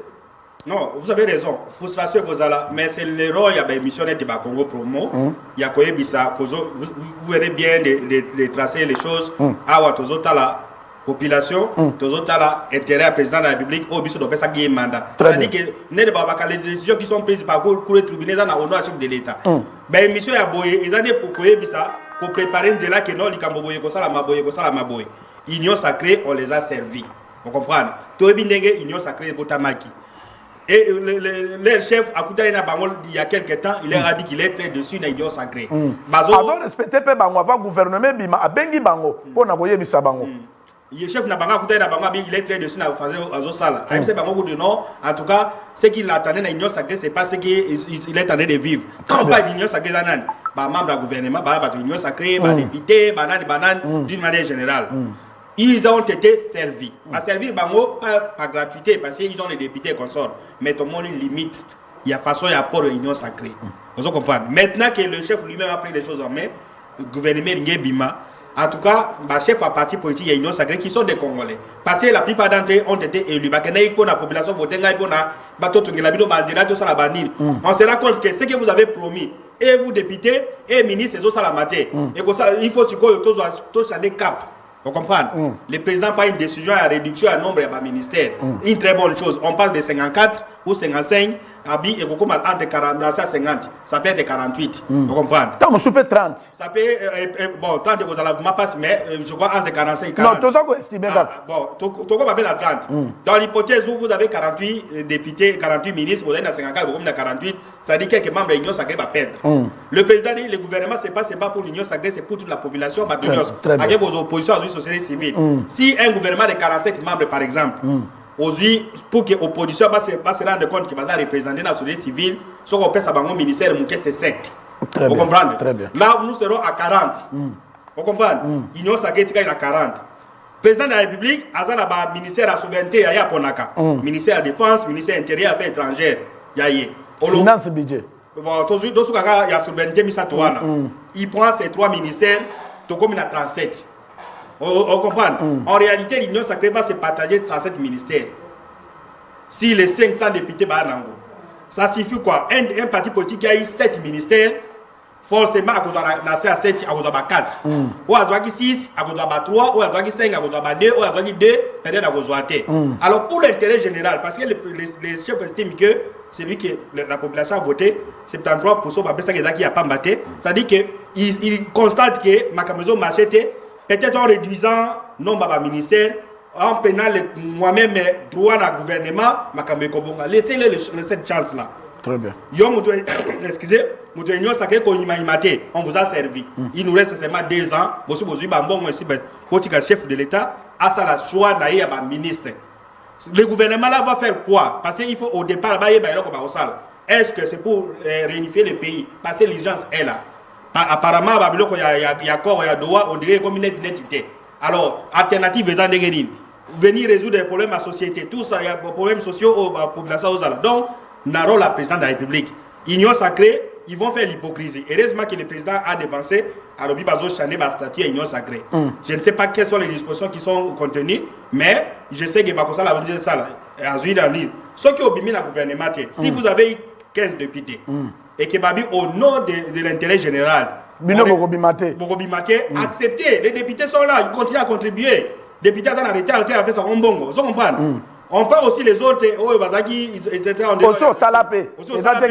Non, vous avez raison. Frustration Gozala, mais c'est le rôle il y a des missions de Congo Promo. Il y a quoi bisa vous verrez bien de tracer les choses. Awa tozota la population, tozota la intérêt à président de la République au biso de ça qui est mandat. C'est-à-dire que ne pas les décisions qui sont prises par le tribunal dans l'honneur chef de l'État. Ben mission ya boye, ils ont pour quoi bisa pour préparer une zela que non likambo boye ko sala maboye. Union sacrée, on les a servis. Vous comprenez? Tobi ndenge union sacrée botamaki. Et le chef Akouta Bangol, il y a quelques temps, il a dit qu'il est très dessus dans l'union sacrée. Avant de respecter Bango, avant gouvernement, Bima, a Bengi Bango, pour n'avoir mis sa Bango. Le chef Nabanga Akouta Bango, il est très dessus dans la Sala. AMC Bango du Nord, en tout cas, ce qu'il attendait dans l'union sacrée, c'est pas ce qu'il est en train de vivre. Quand on parle d'union sacrée, membre du gouvernement, l'union sacrée, député, banane, d'une manière générale. Ils ont été servis. À servir Bango, pas gratuité, parce qu'ils ont les députés et consorts. Mais tout le monde limite. Il y a façon, il y a pas de réunion sacrée. Vous comprenez? Maintenant que le chef lui-même a pris les choses en main, le gouvernement Bima, en tout cas, le chef à parti politique, il y a une union sacrée qui sont des Congolais. Parce que la plupart d'entre eux ont été élus. Pour la population, on se rend compte que ce que vous avez promis, et vous députés, et ministres, et salamatés, et il faut que changer cap. Vous comprenez? Le président prend une décision à réduction à nombre de ministères. Une très bonne chose. On passe de 54 ou 55 à bi et beaucoup entre 40 à 50. Ça peut être 48. Vous comprenez? Quand on soupe 30. Ça peut bon 30 vous allez ma passe mais je crois entre 45 et 40. Non, tout estimé bon, tout comme à 30. Dans l'hypothèse où vous avez 48 députés, 48 ministres, vous avez 54, vous avez 48, ça dit que quelques membres de l'Union sacrée va perdre. Le président dit le gouvernement c'est pas pour l'Union sacrée, c'est pour toute la population avec vos oppositions à la société civile. Si un gouvernement de 47 membres par exemple aujourd'hui, pour que l'opposition se rende compte qu'il va représenter la société civile, ce qu'on peut savoir au ministère, c'est secte. Vous comprenez? Là, nous serons à 40. Vous comprenez? L'Union sacrée est à 40. Président de la République, il y a un ministère de la souveraineté, il y a un ministère de la Défense, ministère intérieur des Affaires étrangères. Finance budget. Bon, il y a la souveraineté, il prend ces 3 ministères, tout comme il y a 37. On comprend. En réalité, l'Union sacrée va se partager 37 ministères. Si les 500 députés vont en ça signifie quoi? Un parti politique qui a eu 7 ministères, forcément, à cause de la 7, à cause de 4. Ou à cause de 6, à cause de 3, ou à cause de 5, à cause de 2, ou à cause de 2, peut-être à cause de 2. Alors, pour l'intérêt général, parce que les chefs estiment que celui que la population a voté, 73% par ça qui a pas battu. C'est-à-dire qu'il constate que ma camion marché peut-être en réduisant nombre de ministères, en prenant moi-même droit dans le gouvernement, ma camion laissez-le cette chance-là. Très bien. Excusez, on vous a servi. Il nous reste seulement 2 ans. Vous avez chef de l'État, à ça la choix d'un ministre. Le gouvernement là va faire quoi? Parce qu'il faut au départ, est-ce que c'est pour réunifier le pays? Parce que l'urgence est là. Apparemment, il y a corps, il y a droit, on dirait comme une identité. Alors, alternative, venir résoudre les problèmes à la société, tout ça, il y a des problèmes sociaux à la population. Donc, Naro, la présidente de la République, Union sacrée, ils vont faire l'hypocrisie. Heureusement que le président a dévancé à Robi Bazo Chané, ma statut à Union sacrée. Je ne sais pas quelles sont les dispositions qui sont contenues, mais je sais que Bakosa l'a dit ça, à Zouï dans l'île. Ceux qui ont mis le gouvernement, si vous avez 15 députés, et que Babi, au nom de l'intérêt général, acceptez, les députés sont là, ils continuent à contribuer. Les députés sont arrêtés, après ça, on bongo. Vous comprenez? On parle aussi les autres, ils étaient en débat. Aussi, Salapé. Aussi, Salapé.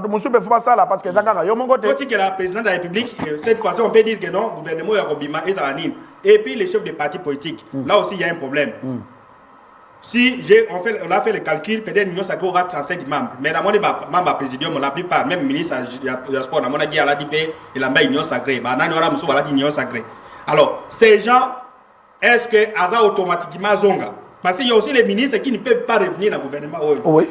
Monsieur, il ne faut pas ça là parce que la présidente de la République, cette fois-ci, on peut dire que non, le gouvernement est Robima et Zalanine. Et puis les chefs des partis politiques. Là aussi, il y a un problème. Si on a fait le calcul, peut-être l'Union sacrée aura 35 membres. Mais dans mon membre présidium, la plupart, même ministre de sport, dans mon avis, elle a dit qu'il a mis l'Union sacrée. L'Union sacrée. Alors, ces gens, est-ce que Aza automatiquement zonga? Parce qu'il y a aussi les ministres qui ne peuvent pas revenir dans le gouvernement. Oui.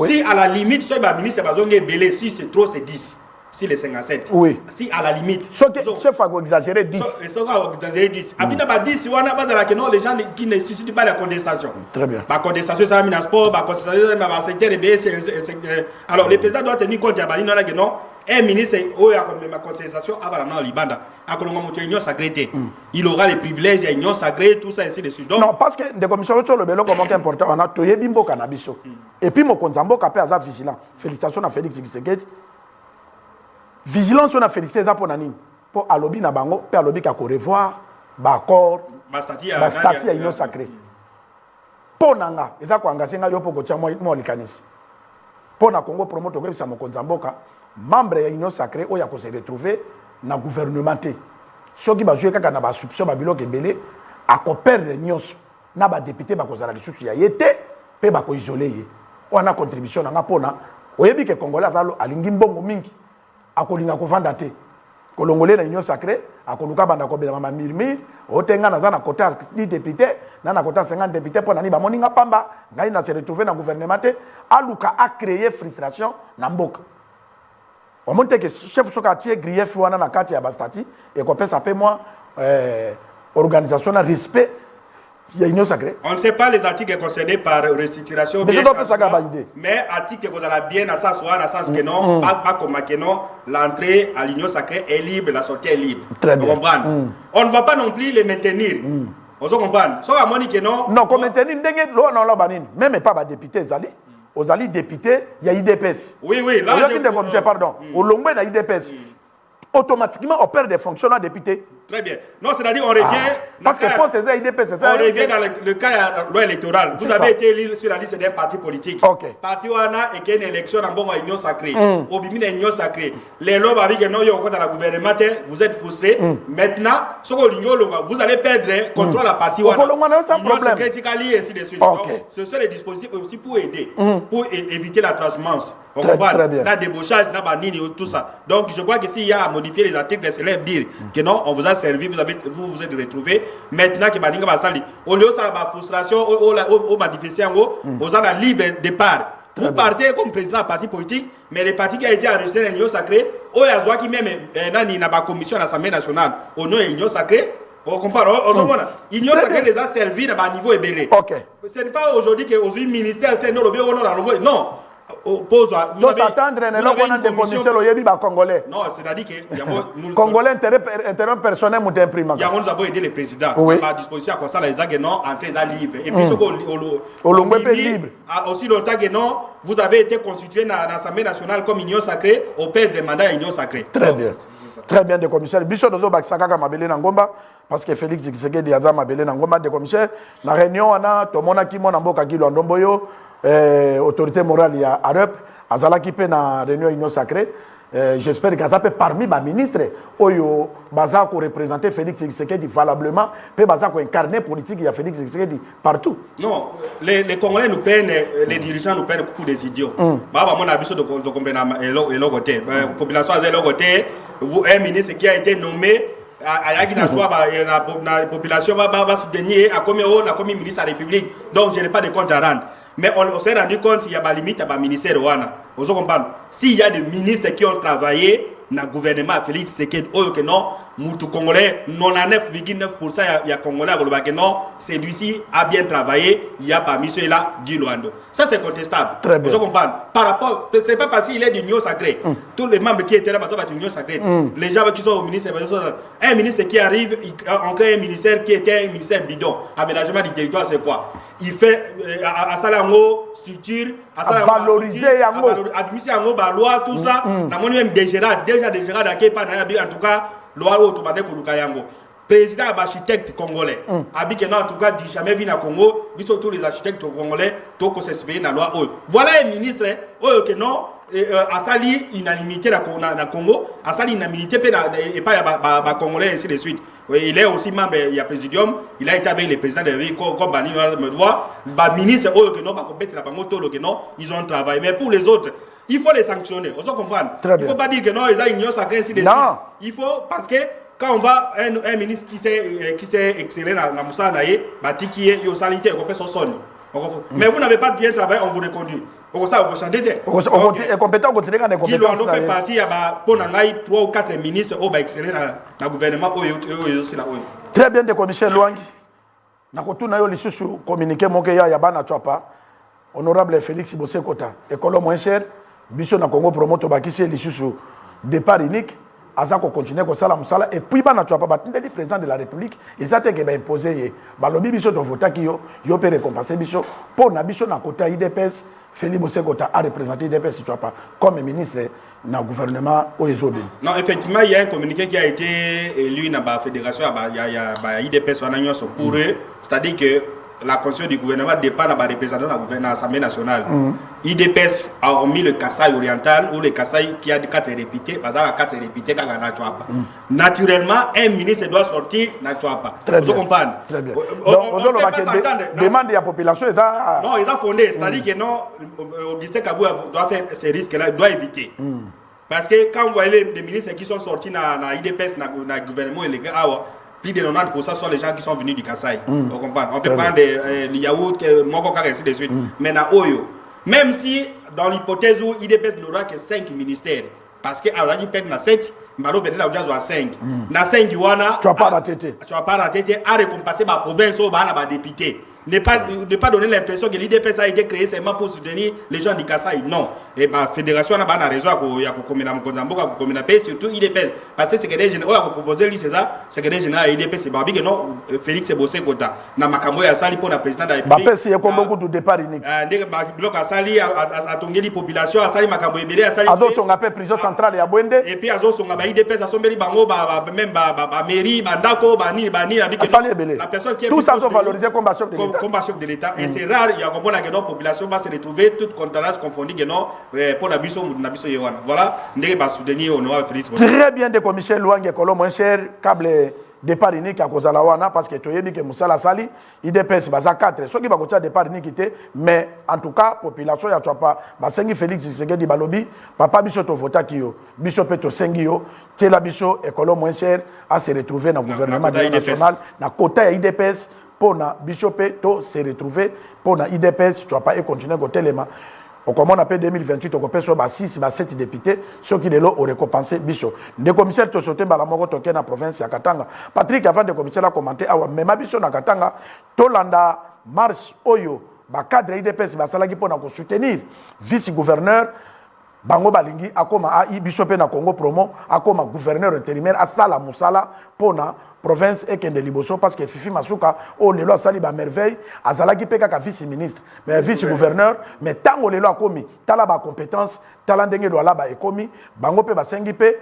Si à la limite, si le ministre est belé, si c'est trop, c'est 10. Si les 57. Oui. Si à la limite. Chef a exagéré 10. Ils ont exagéré 10. Après, il y a 10, les gens qui ne suscitent pas la contestation. Très bien. La contestation, c'est un sport, la contestation, c'est un secteur. Alors, le président doit tenir compte de non. Un ministre, ma contestation, avant Libanda, il aura les privilèges, l'union sacrée, tout ça, ainsi de suite. Non, parce que des commissions, le bélo, comment c'est important, on a toyé bimbo cannabis. Et puis, mon konzambo, capé à vigilant. Félicitations à Félix Tshisekedi. Vigilance, on a félicité ça pour Nanine. Pour Alobi Nabango, pour Alobi qui a revoir, d'accord, Bastati à l'union sacrée. Pour Nanga, et ça, quand on a engagé, pour que tu aies moi les canis. Pour na Congo, promoteur, c'est mon konzamboka. Membre de l'Union sacrée, où il y a se retrouver dans le gouvernement. Ceux qui ont joué quand on a soupçon de belé, à perdre l'Union, on a député qui ont été il y a été, puis ils ont isolé. On a contribution dans la pona. On a vu que les Congolais ont alingi mbongo mingi. A kolina kovanda te. Kolongolais dans l'Union sacrée, a koluka banda kobela ma mirmir, otenga na zana kota 10 députés, na kota 50 députés pour nani ba moninga pamba, ngai na se retrouver dans le gouvernement te, aluka a créé frustration na mboka. On montre que chef soka tie grief wana na kati ya bastati et qu'on peut s'appeler moi organisation na respect il y a une sacrée. On ne sait pas les articles concernés par restructuration, mais articles que vous avez bien à ça soit dans le sens que non, pas comme que non, l'entrée à l'union sacrée est libre, la sortie est libre. Très bien. On ne va pas non plus les maintenir. Vous comprenez? Ça va dire que non. Non, comme maintenir, même pas député Zali. Aux alliés députés, il y a IDPS. Oui, là, pardon. Au long il y a IDPS. Automatiquement, on perd des fonctions à députés. Très bien. Non, c'est-à-dire, on revient. Parce que pour ces IDPS, on revient dans le cas de loi électorale. Vous avez été élu sur la liste d'un parti politique. Parti Wana et qu'il y a une élection dans une union sacrée. Au bimine une union sacrée. Les lobes avec un nom, dans la gouvernement, vous êtes frustrés. Maintenant, vous allez perdre le contrôle de la partie Wana. L'union sacrée, et ainsi de suite. Ce sont les dispositifs aussi pour aider, pour éviter la transhumance. On comprend la débauchage, tout ça. Donc, je crois que s'il y a à modifier les articles, c'est leur dire que non, on vous a servi, vous vous êtes retrouvés. Maintenant, que Baninga Basali, au lieu de la frustration, aux manifestants, aux en libre départ. Vous partez comme président du parti politique, mais les partis qui ont été enregistrés dans l'Union sacrée, au Yazwa qui même dans la commission de l'Assemblée nationale, au nom de l'Union sacrée, on comprend. L'Union sacrée les a servi à un niveau ébélé. Ce n'est pas aujourd'hui que le ministère non. Vous avez attendre une commission congolais. Non, c'est-à-dire que nous Congolais intérêt personnel nous imprimant. Nous avons aidé les présidents à disposition comme ça les gens non entrée libre et puis libre. Aussi longtemps que non, vous avez été constitué dans l'Assemblée nationale comme union sacrée au père des mandats union sacrée. Très bien. Très bien des commissaires. Biso dozo bakisaka mabele na ngomba parce que Félix Tshisekedi aza mabele na ngomba des commissaires. La réunion ana to mona ki mona mboka ki Lwandomboyo autorité morale il y a Arep azala qui peut na réunion union sacrée j'espère que ça peut parmi les ministres oyo baza ko représenter Félix Tshisekedi valablement peut baza ko incarner politique il y a Félix Tshisekedi partout. Non, les Congolais nous prennent, les dirigeants nous prennent beaucoup des idiots. Baba mon abisso de comprendre et côté population à côté vous un ministre qui a été nommé à la population va soutenir à comme ministre de la République, donc je n'ai pas de compte à rendre. Mais on s'est rendu compte qu'il y a des limites à la ministère. Vous comprenez? S'il y a des ministres qui ont travaillé dans le gouvernement Félix Tshisekedi, que non, Moutou Congolais, 99,9% il y a Congolais que non, celui-ci a bien travaillé, il y a parmi ceux-là Guy Luando. Ça c'est contestable. Très bien. Vous comprenez? Par rapport, c'est pas parce qu'il est d'union sacrée. Tous les membres qui étaient là, sont d'union sacrée. Les gens qui sont au ministère, un ministre qui arrive, on crée un ministère qui était un ministère bidon. Aménagement du territoire, c'est quoi? Il fait à Salango structure, à valoriser administrer en loi, tout ça. Dans même déjà d'acquis par en tout cas, loi automatique pour Lukayango. Président architecte congolais. Habite en tout cas, dit jamais vu dans Congo, dit tous les architectes congolais, tout que c'est dans la loi. Voilà un ministre, que non, à sali unanimité dans Congo, à sali unanimité et pas à Congolais ainsi de suite. Il est aussi membre, il y a présidium, il a été avec les présidents de la ville, comme Bani me voit, les ministres, que non, ils ont travaillé. Mais pour les autres, il faut les sanctionner. On comprendre. Il ne faut pas dire que non, ils ont une union sacrée ainsi de suite. Il faut, parce que quand on va, un ministre qui s'est excellé dans Moussa Naye, qui est au sanitaire, on fait son son. Mais vous n'avez pas bien travaillé, on vous reconduit. Pour ça, vous chantez. Compétent, on continue à compétence. Qui doit faire partie, il y a 3 ou 4 ministres qui ont excellé dans le gouvernement. Très bien, de commissaire Luangi. Nakotu na yo lisusu communiqué moke ya yabana chwapa. Honorable Félix Bosekota. École moins cher. Biso na Congo promoto bakisi lisusu départ unique. Azako continuer ko sala musala et puis bana chwapa batindeli président de la République ezate ke ba imposer ye balobi biso to vota ki yo peut récompenser biso pour na biso na kota IDPS Félix Bosekota a représenté IDPS chwapa comme ministre dans le gouvernement Oyezobi. Non, effectivement, il y a un communiqué qui a été élu dans la fédération, il y a IDPS pour eux, c'est-à-dire que la constitution du gouvernement dépend de la représentation de l'Assemblée nationale. IDPS a mis le Kasaï oriental ou le Kasaï qui a 4 députés, parce qu'il y a 4 députés qui ont naturellement, un ministre doit sortir dans le Vous comprenez? Très bien. On ne peut pas s'entendre. Demande à la population. Non, ils ont fondé. C'est-à-dire que non, Augustin Kabou doit faire ces risques-là, doit éviter. Parce que quand vous voyez les ministres qui sont sortis dans l'IDPS, dans le gouvernement, plus de 90% sont les gens qui sont venus du Kasaï. On comprend. On peut prendre des Yaourt, Mokokar, ainsi de suite. Mais dans Oyo, même si dans l'hypothèse où l'IDPS n'aura que 5 ministères, parce que à l'IDPS n'a 7, Malo peut être à 5. Dans 5, tu vas pas rater à récompenser ma province ou ma député. Ne pas donner l'impression que l'IDPS a été créé seulement pour soutenir les gens du Kasaï. Non. Et la fédération a raison à surtout l'IDPS. Parce que c'est que des gens qui ont proposé c'est que des gens à l'IDPS. C'est que non, Félix Bosekota. Dans Makambo, il y a sali pour le président de la République. Il y a beaucoup de départ unique. Donc, à sali, à tonger les populations, à sali Makambo, à sali. À d'autres, on appelle prison centrale et à Bwende. Et puis, à d'autres, on a l'IDPS, à Somberi, Bango, même mairie, Bandako, Bani, la personne qui est. Tout ça sont valorisés comme chef de l'État. Et c'est rare, il y a comme la population va se retrouver toute contenance confondue pour la biso Yowana. Voilà, nous va soutenir honorable Félix. Très bien de commissaire Luangi Kolo moins cher câble départ unique à Kozalawana parce que toyebi que Moussala Sali IDPS baza 4 ceux qui va côté départ unique mais en tout cas population ya pas basengi Félix Tshisekedi balobi papa biso to vota kiyo biso peto sengi yo tela biso Kolo moins cher à se retrouver dans le gouvernement national na kota ya IDPS pour na Bishopé to se retrouver pour na IDPS tu vas pas continuer au téléma au comment on appelle 2028 on peut soit 6 7 députés ceux qui de l'eau ont récompensé Bicho des commissaires to sauter bala moko to na province ya Katanga Patrick avant de commissaire a commenté awa même Bicho na Katanga tolanda marche oyo ba cadre IDPS ba salaki pour na soutenir vice gouverneur bango balingi akoma a Bishopé na Congo promo akoma gouverneur intérimaire asala musala pona province et de Liboso parce que Fifi Masuka o lelo asali ba merveille azalaki peka ka vice ministre mais vice gouverneur mais tango lelo akomi tala ba compétence tala ndenge do ala ba ekomi bango pe basengi pe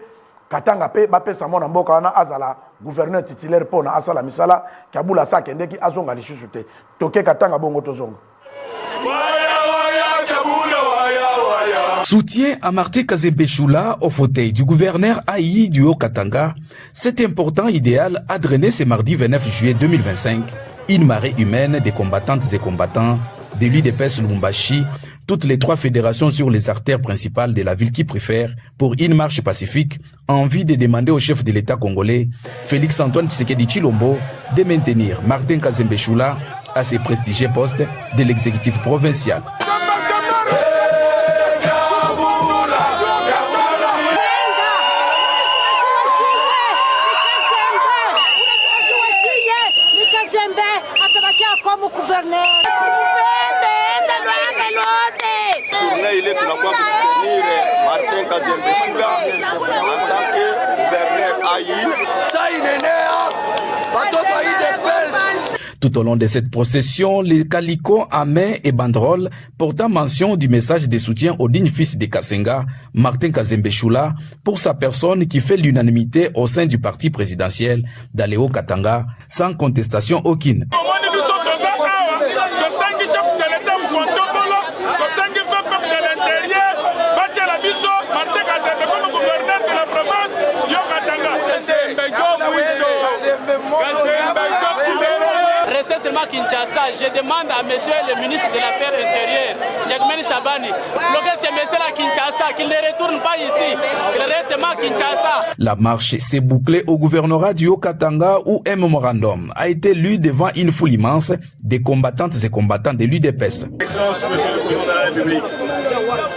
Katanga pe ba pesa mona mboka wana azala gouverneur titulaire pona asala misala kabula sa kendeki azonga lisusu te toke Katanga bongo tozonga Soutien à Martin Kazembe Choula au fauteuil du gouverneur Aïe du Haut-Katanga. Cet important idéal a drainé ce mardi 29 juillet 2025 une marée humaine des combattantes et combattants de l'UDPS Lubumbashi, toutes les 3 fédérations sur les artères principales de la ville qui préfèrent pour une marche pacifique en vue de demander au chef de l'État congolais, Félix Antoine Tshisekedi Tshilombo, de maintenir Martin Kazembe Choula à ses prestigieux postes de l'exécutif provincial. Il est pour soutenir Martin Kazembe Choula en tant que gouverneur Aïe. Tout au long de cette procession, les calicots à main et banderoles portant mention du message de soutien au digne fils de Kasenga, Martin Kazembe Choula, pour sa personne qui fait l'unanimité au sein du parti présidentiel d'Aléo Katanga, sans contestation aucune. Kinshasa, je demande à monsieur le ministre de l'Affaires intérieures, Jacquemin Chabani, bloquer ces messieurs à Kinshasa, qu'ils ne retournent pas ici, qu'ils restent seulement à Kinshasa. La marche s'est bouclée au gouvernorat du Haut-Katanga où un mémorandum a été lu devant une foule immense des combattantes et combattants de l'UDPS. Excellence, monsieur le président de la République,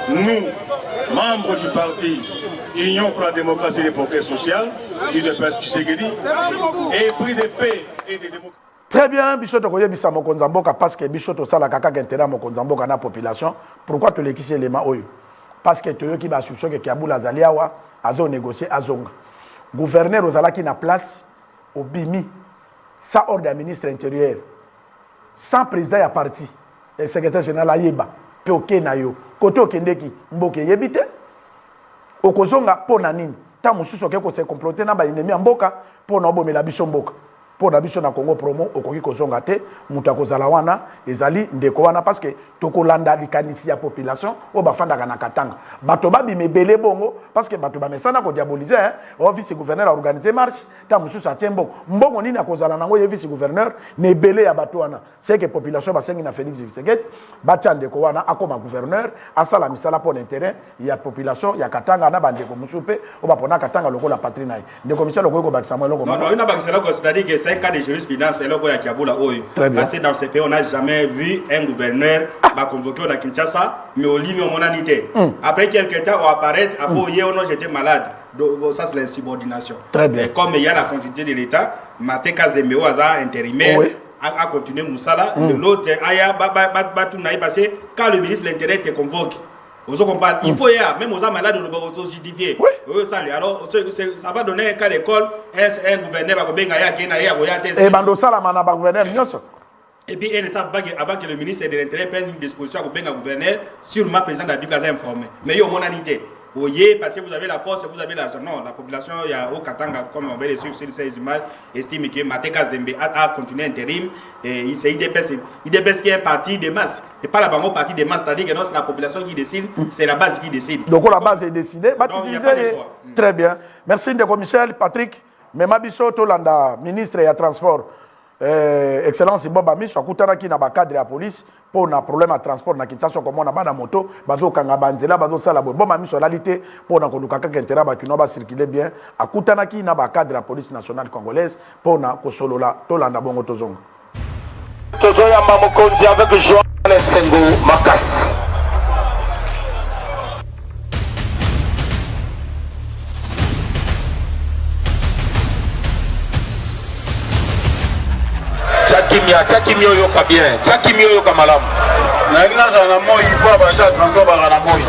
nous, membres du parti Union pour la démocratie et le progrès social, l'UDPS Tshisekedi, et pris de paix et de démocratie. Très bien, Bichoto Koyebisa Mokonzamboka, parce que Bichoto Sala Kaka Gentera Mokonzamboka na population. Pourquoi tu l'équisses l'élément Oyo? Parce que tu as qui va soupçonner que Kiaboula Zaliawa a négocié à Zonga. Gouverneur Ozala qui n'a place au Bimi, sans ordre d'un ministre intérieur, sans président à parti, et secrétaire général Ayeba, puis au Kenayo, côté au Kendeki, Mboke Yebite, au Kozonga, pour Nanine, tant que vous se comploté dans l'ennemi en Boka, pour n'obommer la bichon Boka. Pour la biso na Congo promo okoki kozonga te mutu akozala wana ezali ndeko wana parce que tokolanda likanisi ya population o bafandaka na Katanga bato babime belé bongo parce que bato bamesana ko diaboliser o vice gouverneur a organisé marche ta mususu atembo mbongo nini akozala nango ye vice gouverneur ne belé ya bato wana c'est que population basengi na Félix Tshisekedi bacha ndeko wana akoma gouverneur asala misala pour l'intérêt ya population ya Katanga na bandeko musupe o bapona Katanga lokola patrie naye ndeko Michel okoko bakisa mo loko non ina bakisa loko c'est-à-dire que c'est un cas de jurisprudence et là il y a Kiaboula Oyo. Parce que dans ce pays on n'a jamais vu un gouverneur convoqué à Kinshasa mais au lit on a nité. Après quelques temps on apparaît à Boye on j'étais malade. Donc ça c'est l'insubordination. Très bien. Et comme il y a la continuité de l'État, Martin Kazembe Choula intérimaire a continué Moussala, de l'autre aya Batunaï passé quand le ministre de l'Intérieur te convoque. Il faut même aux malades de justifier. Alors, ça va donner un cas d'école, un gouverneur va et puis, ils ne savent pas qu'avant que le ministre de l'Intérieur prenne une disposition au gouverneur, sûrement le président de la République a informé. Mais il y a une monanité. Parce que vous avez la force, vous avez l'argent. Non, la population au Katanga, comme on va les suivre sur ces images, estime que Martin Kazembe a continué intérim. Et c'est IDPS qui est un parti de masse. Et pas la banque parti de masse, c'est-à-dire que non, c'est la population qui décide, c'est la base qui décide. Donc la base est décidée. Donc il n'y a pas de choix. Très bien. Merci Ndeko Michel, Patrick. Memabiso Tolanda, ministre des Transports. Excellence Boba Miso akutana ki na ba cadre ya police pour na problème à transport na Kinshasa comme on a ba na moto bazo kanga banzela bazo sala bo Boba Miso lalité pour na koluka ka intérêt ba kino ba circuler bien akutana ki na ba cadre ya police nationale congolaise pour na kosolola tolanda bongo tozonga tozoya mamokonzi avec Joan Sengo Makas. Tchakimi yoka bien, Tchakimi yoka malamu. Na ina za moi kwa bacha transport ba na moi.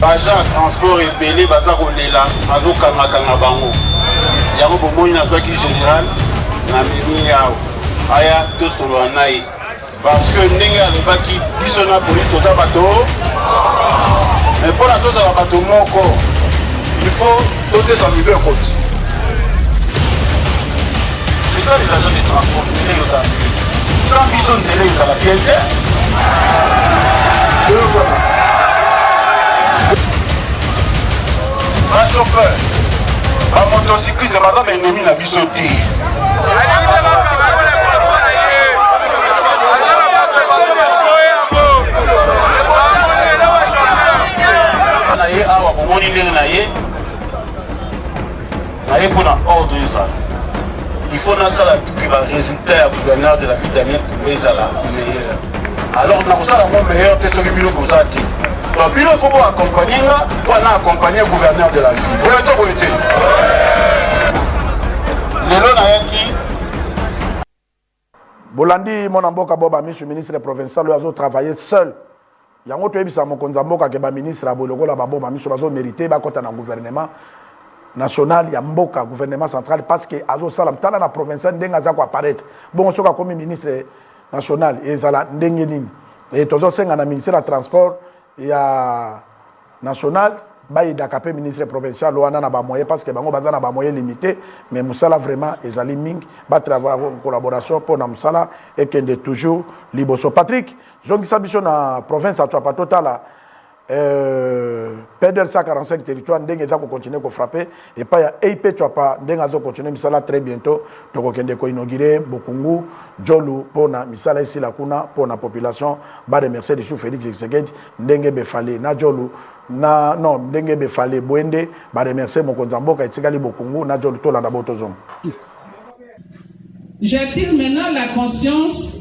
Bacha transport ebele baza kolela bazokanga kanga bango. Yango bomoni na soki général na mimi yao. Aya to solo anai. Parce que ndenge alobaki biso na police oza bato. Mais pour la toza bato moko, il faut toter sa milieu côté. Les agents de transport, sans bison de télé, ça va bien faire. Un chauffeur, un motocycliste, madame ennemi n'a pas sauté. Il faut que le résultat du gouverneur de la ville d'Aniel soit meilleur. Alors, nous avons meilleur que celui de Bozati. Donc, il faut accompagner le gouverneur de la ville. Bolandi, mon amboka boba, monsieur ministre provincial, a travaillé seul. Il y a un autre ministre qui est ministre, qui mérité dans le gouvernement national, il y a un gouvernement central parce que Azo Salam, dans la province, il y a apparaître. Bon, on comme ministre national, et Zala Ndengenin. Et tout ça, dans le ministère du Transport, il y a national, il y a un ministre provincial, il y a un moyen parce que il y a un moyen limité, mais Moussala vraiment, il y a un travail en collaboration pour Moussala et qu'il est toujours libre. Patrick, je suis dans la province, tu n'as pas total. Perdre 145 territoires, nous allons continuer à frapper. Et pas EIP, tu vas pas, nous allons continuer à très bientôt. Donc, on va inaugurer Bokungu, Djolu, pour la misala ici la kuna, pour la population. Bah, remercier de sous Félix Tshisekedi, Ndenge Befale, na Djolu, na non, Ndenge Befale, Bwende, bah, remercier mon Konzamboka et Tsigali Bokungu, na Djolu, tout la Botozom. J'attire maintenant la conscience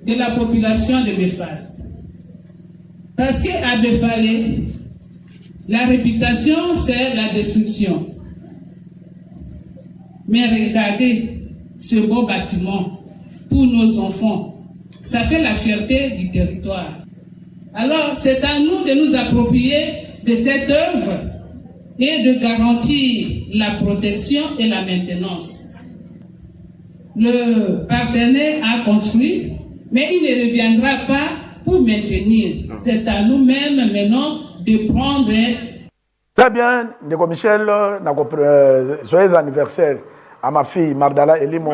de la population de Befale. Parce qu'à Befale, la réputation, c'est la destruction. Mais regardez ce beau bâtiment pour nos enfants. Ça fait la fierté du territoire. Alors, c'est à nous de nous approprier de cette œuvre et de garantir la protection et la maintenance. Le partenaire a construit, mais il ne reviendra pas pour maintenir. C'est à nous-mêmes maintenant de prendre. Très bien, Ndeko Michel, joyeux anniversaire à ma fille Mardala Elimo.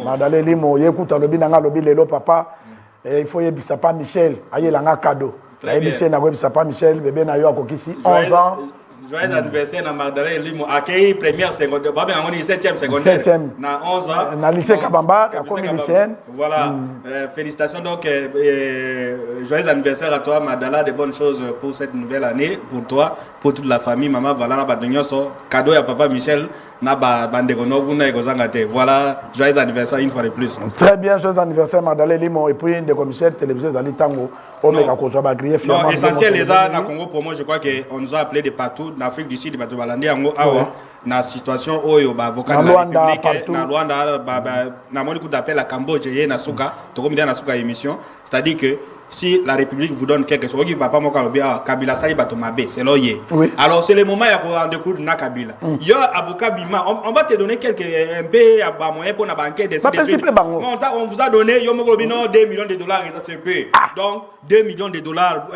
Mardala Elimo, écoute, lobi nanga lobi lelo papa. Il faut yebisa pas Michel, aye langa cadeau. Yebisa na yebisa pas Michel, bébé na yo akokisi 11 ans. Joyeux anniversaire à Mardala Elimo, accueilli première secondaire, pas bien on est 7e secondaire. 7e. Na 11 ans. Na lycée Kabamba, comme lycéenne. Voilà, félicitations donc, joyeux anniversaire à toi Mardala, de bonnes choses pour cette nouvelle année, pour toi, pour toute la famille, maman Valana Badonyoso, cadeau à papa Michel, na bandegono buna ekozangate. Voilà, joyeux anniversaire une fois de plus. Très bien, joyeux anniversaire Mardala Elimo et puis Ndeko Michel, télévision Zali Tango. Non, essentiel les arts na Congo pour moi je crois qu'on nous a appelé de partout d'Afrique du Sud bato balandi yango awa na situation oyo ba avocat de la République na Luanda na moni coup d'appel à Cambodge et na suka to comme na suka émission, c'est-à-dire que si la République vous donne quelque chose, qui papa moka lobi Kabila sali bato mabe, c'est loyer. Alors c'est le moment ya ko rendre compte na Kabila. Yo avocat Bima, on va te donner quelques un peu à moyen pour na banquer des on vous a donné yo moko lobi non 2 millions de dollars et ça se peut. Donc 2 millions de dollars.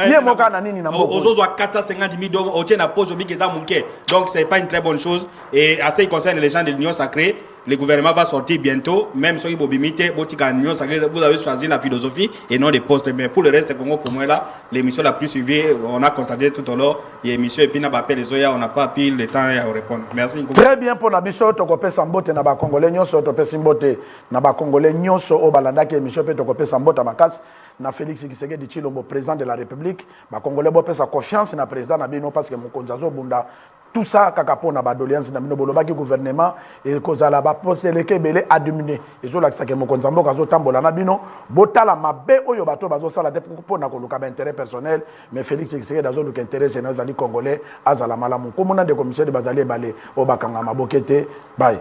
Aux autres 450 000 dollars au tien à pose au big donc c'est pas une très bonne chose. Et à ce qui concerne les gens de l'Union sacrée, le gouvernement va sortir bientôt, même si vous avez choisi la philosophie et non des postes. Mais pour le reste, Congo, pour moi, là, l'émission la plus suivie, on a constaté tout au long, l'émission et puis on n'a pas pris le temps à répondre. Merci. Très bien pour Nabiso, Tokope Sambote, Naba Congolais, Nyoso, Tope Simbote, Naba Congolais, Nyoso, Obalanda, qui est émission, Tokope Sambote, Makas, na Félix Tshisekedi Tshilombo, président de la République, ba Congolais, Bopé sa confiance, na président Nabino, parce que mon Konzazo Bunda, tout ça, Kakapo, Naba Doliance, Nabino Bolobaki, gouvernement, et Kozala, Poste, les Kébélé, a dominé. Et je l'ai mon Konzambo, Kazo Tambola, Nabino, Botala, Mabé, Oyo, Bato, Bazo, Sala, pour Nakoluka, intérêt personnel, mais Félix Tshisekedi, Dazo, le intérêt général, les Congolais, Azala Malamou, comme on a des commissaires de Bazali, Balé, Obakanga, Mabokete, bye.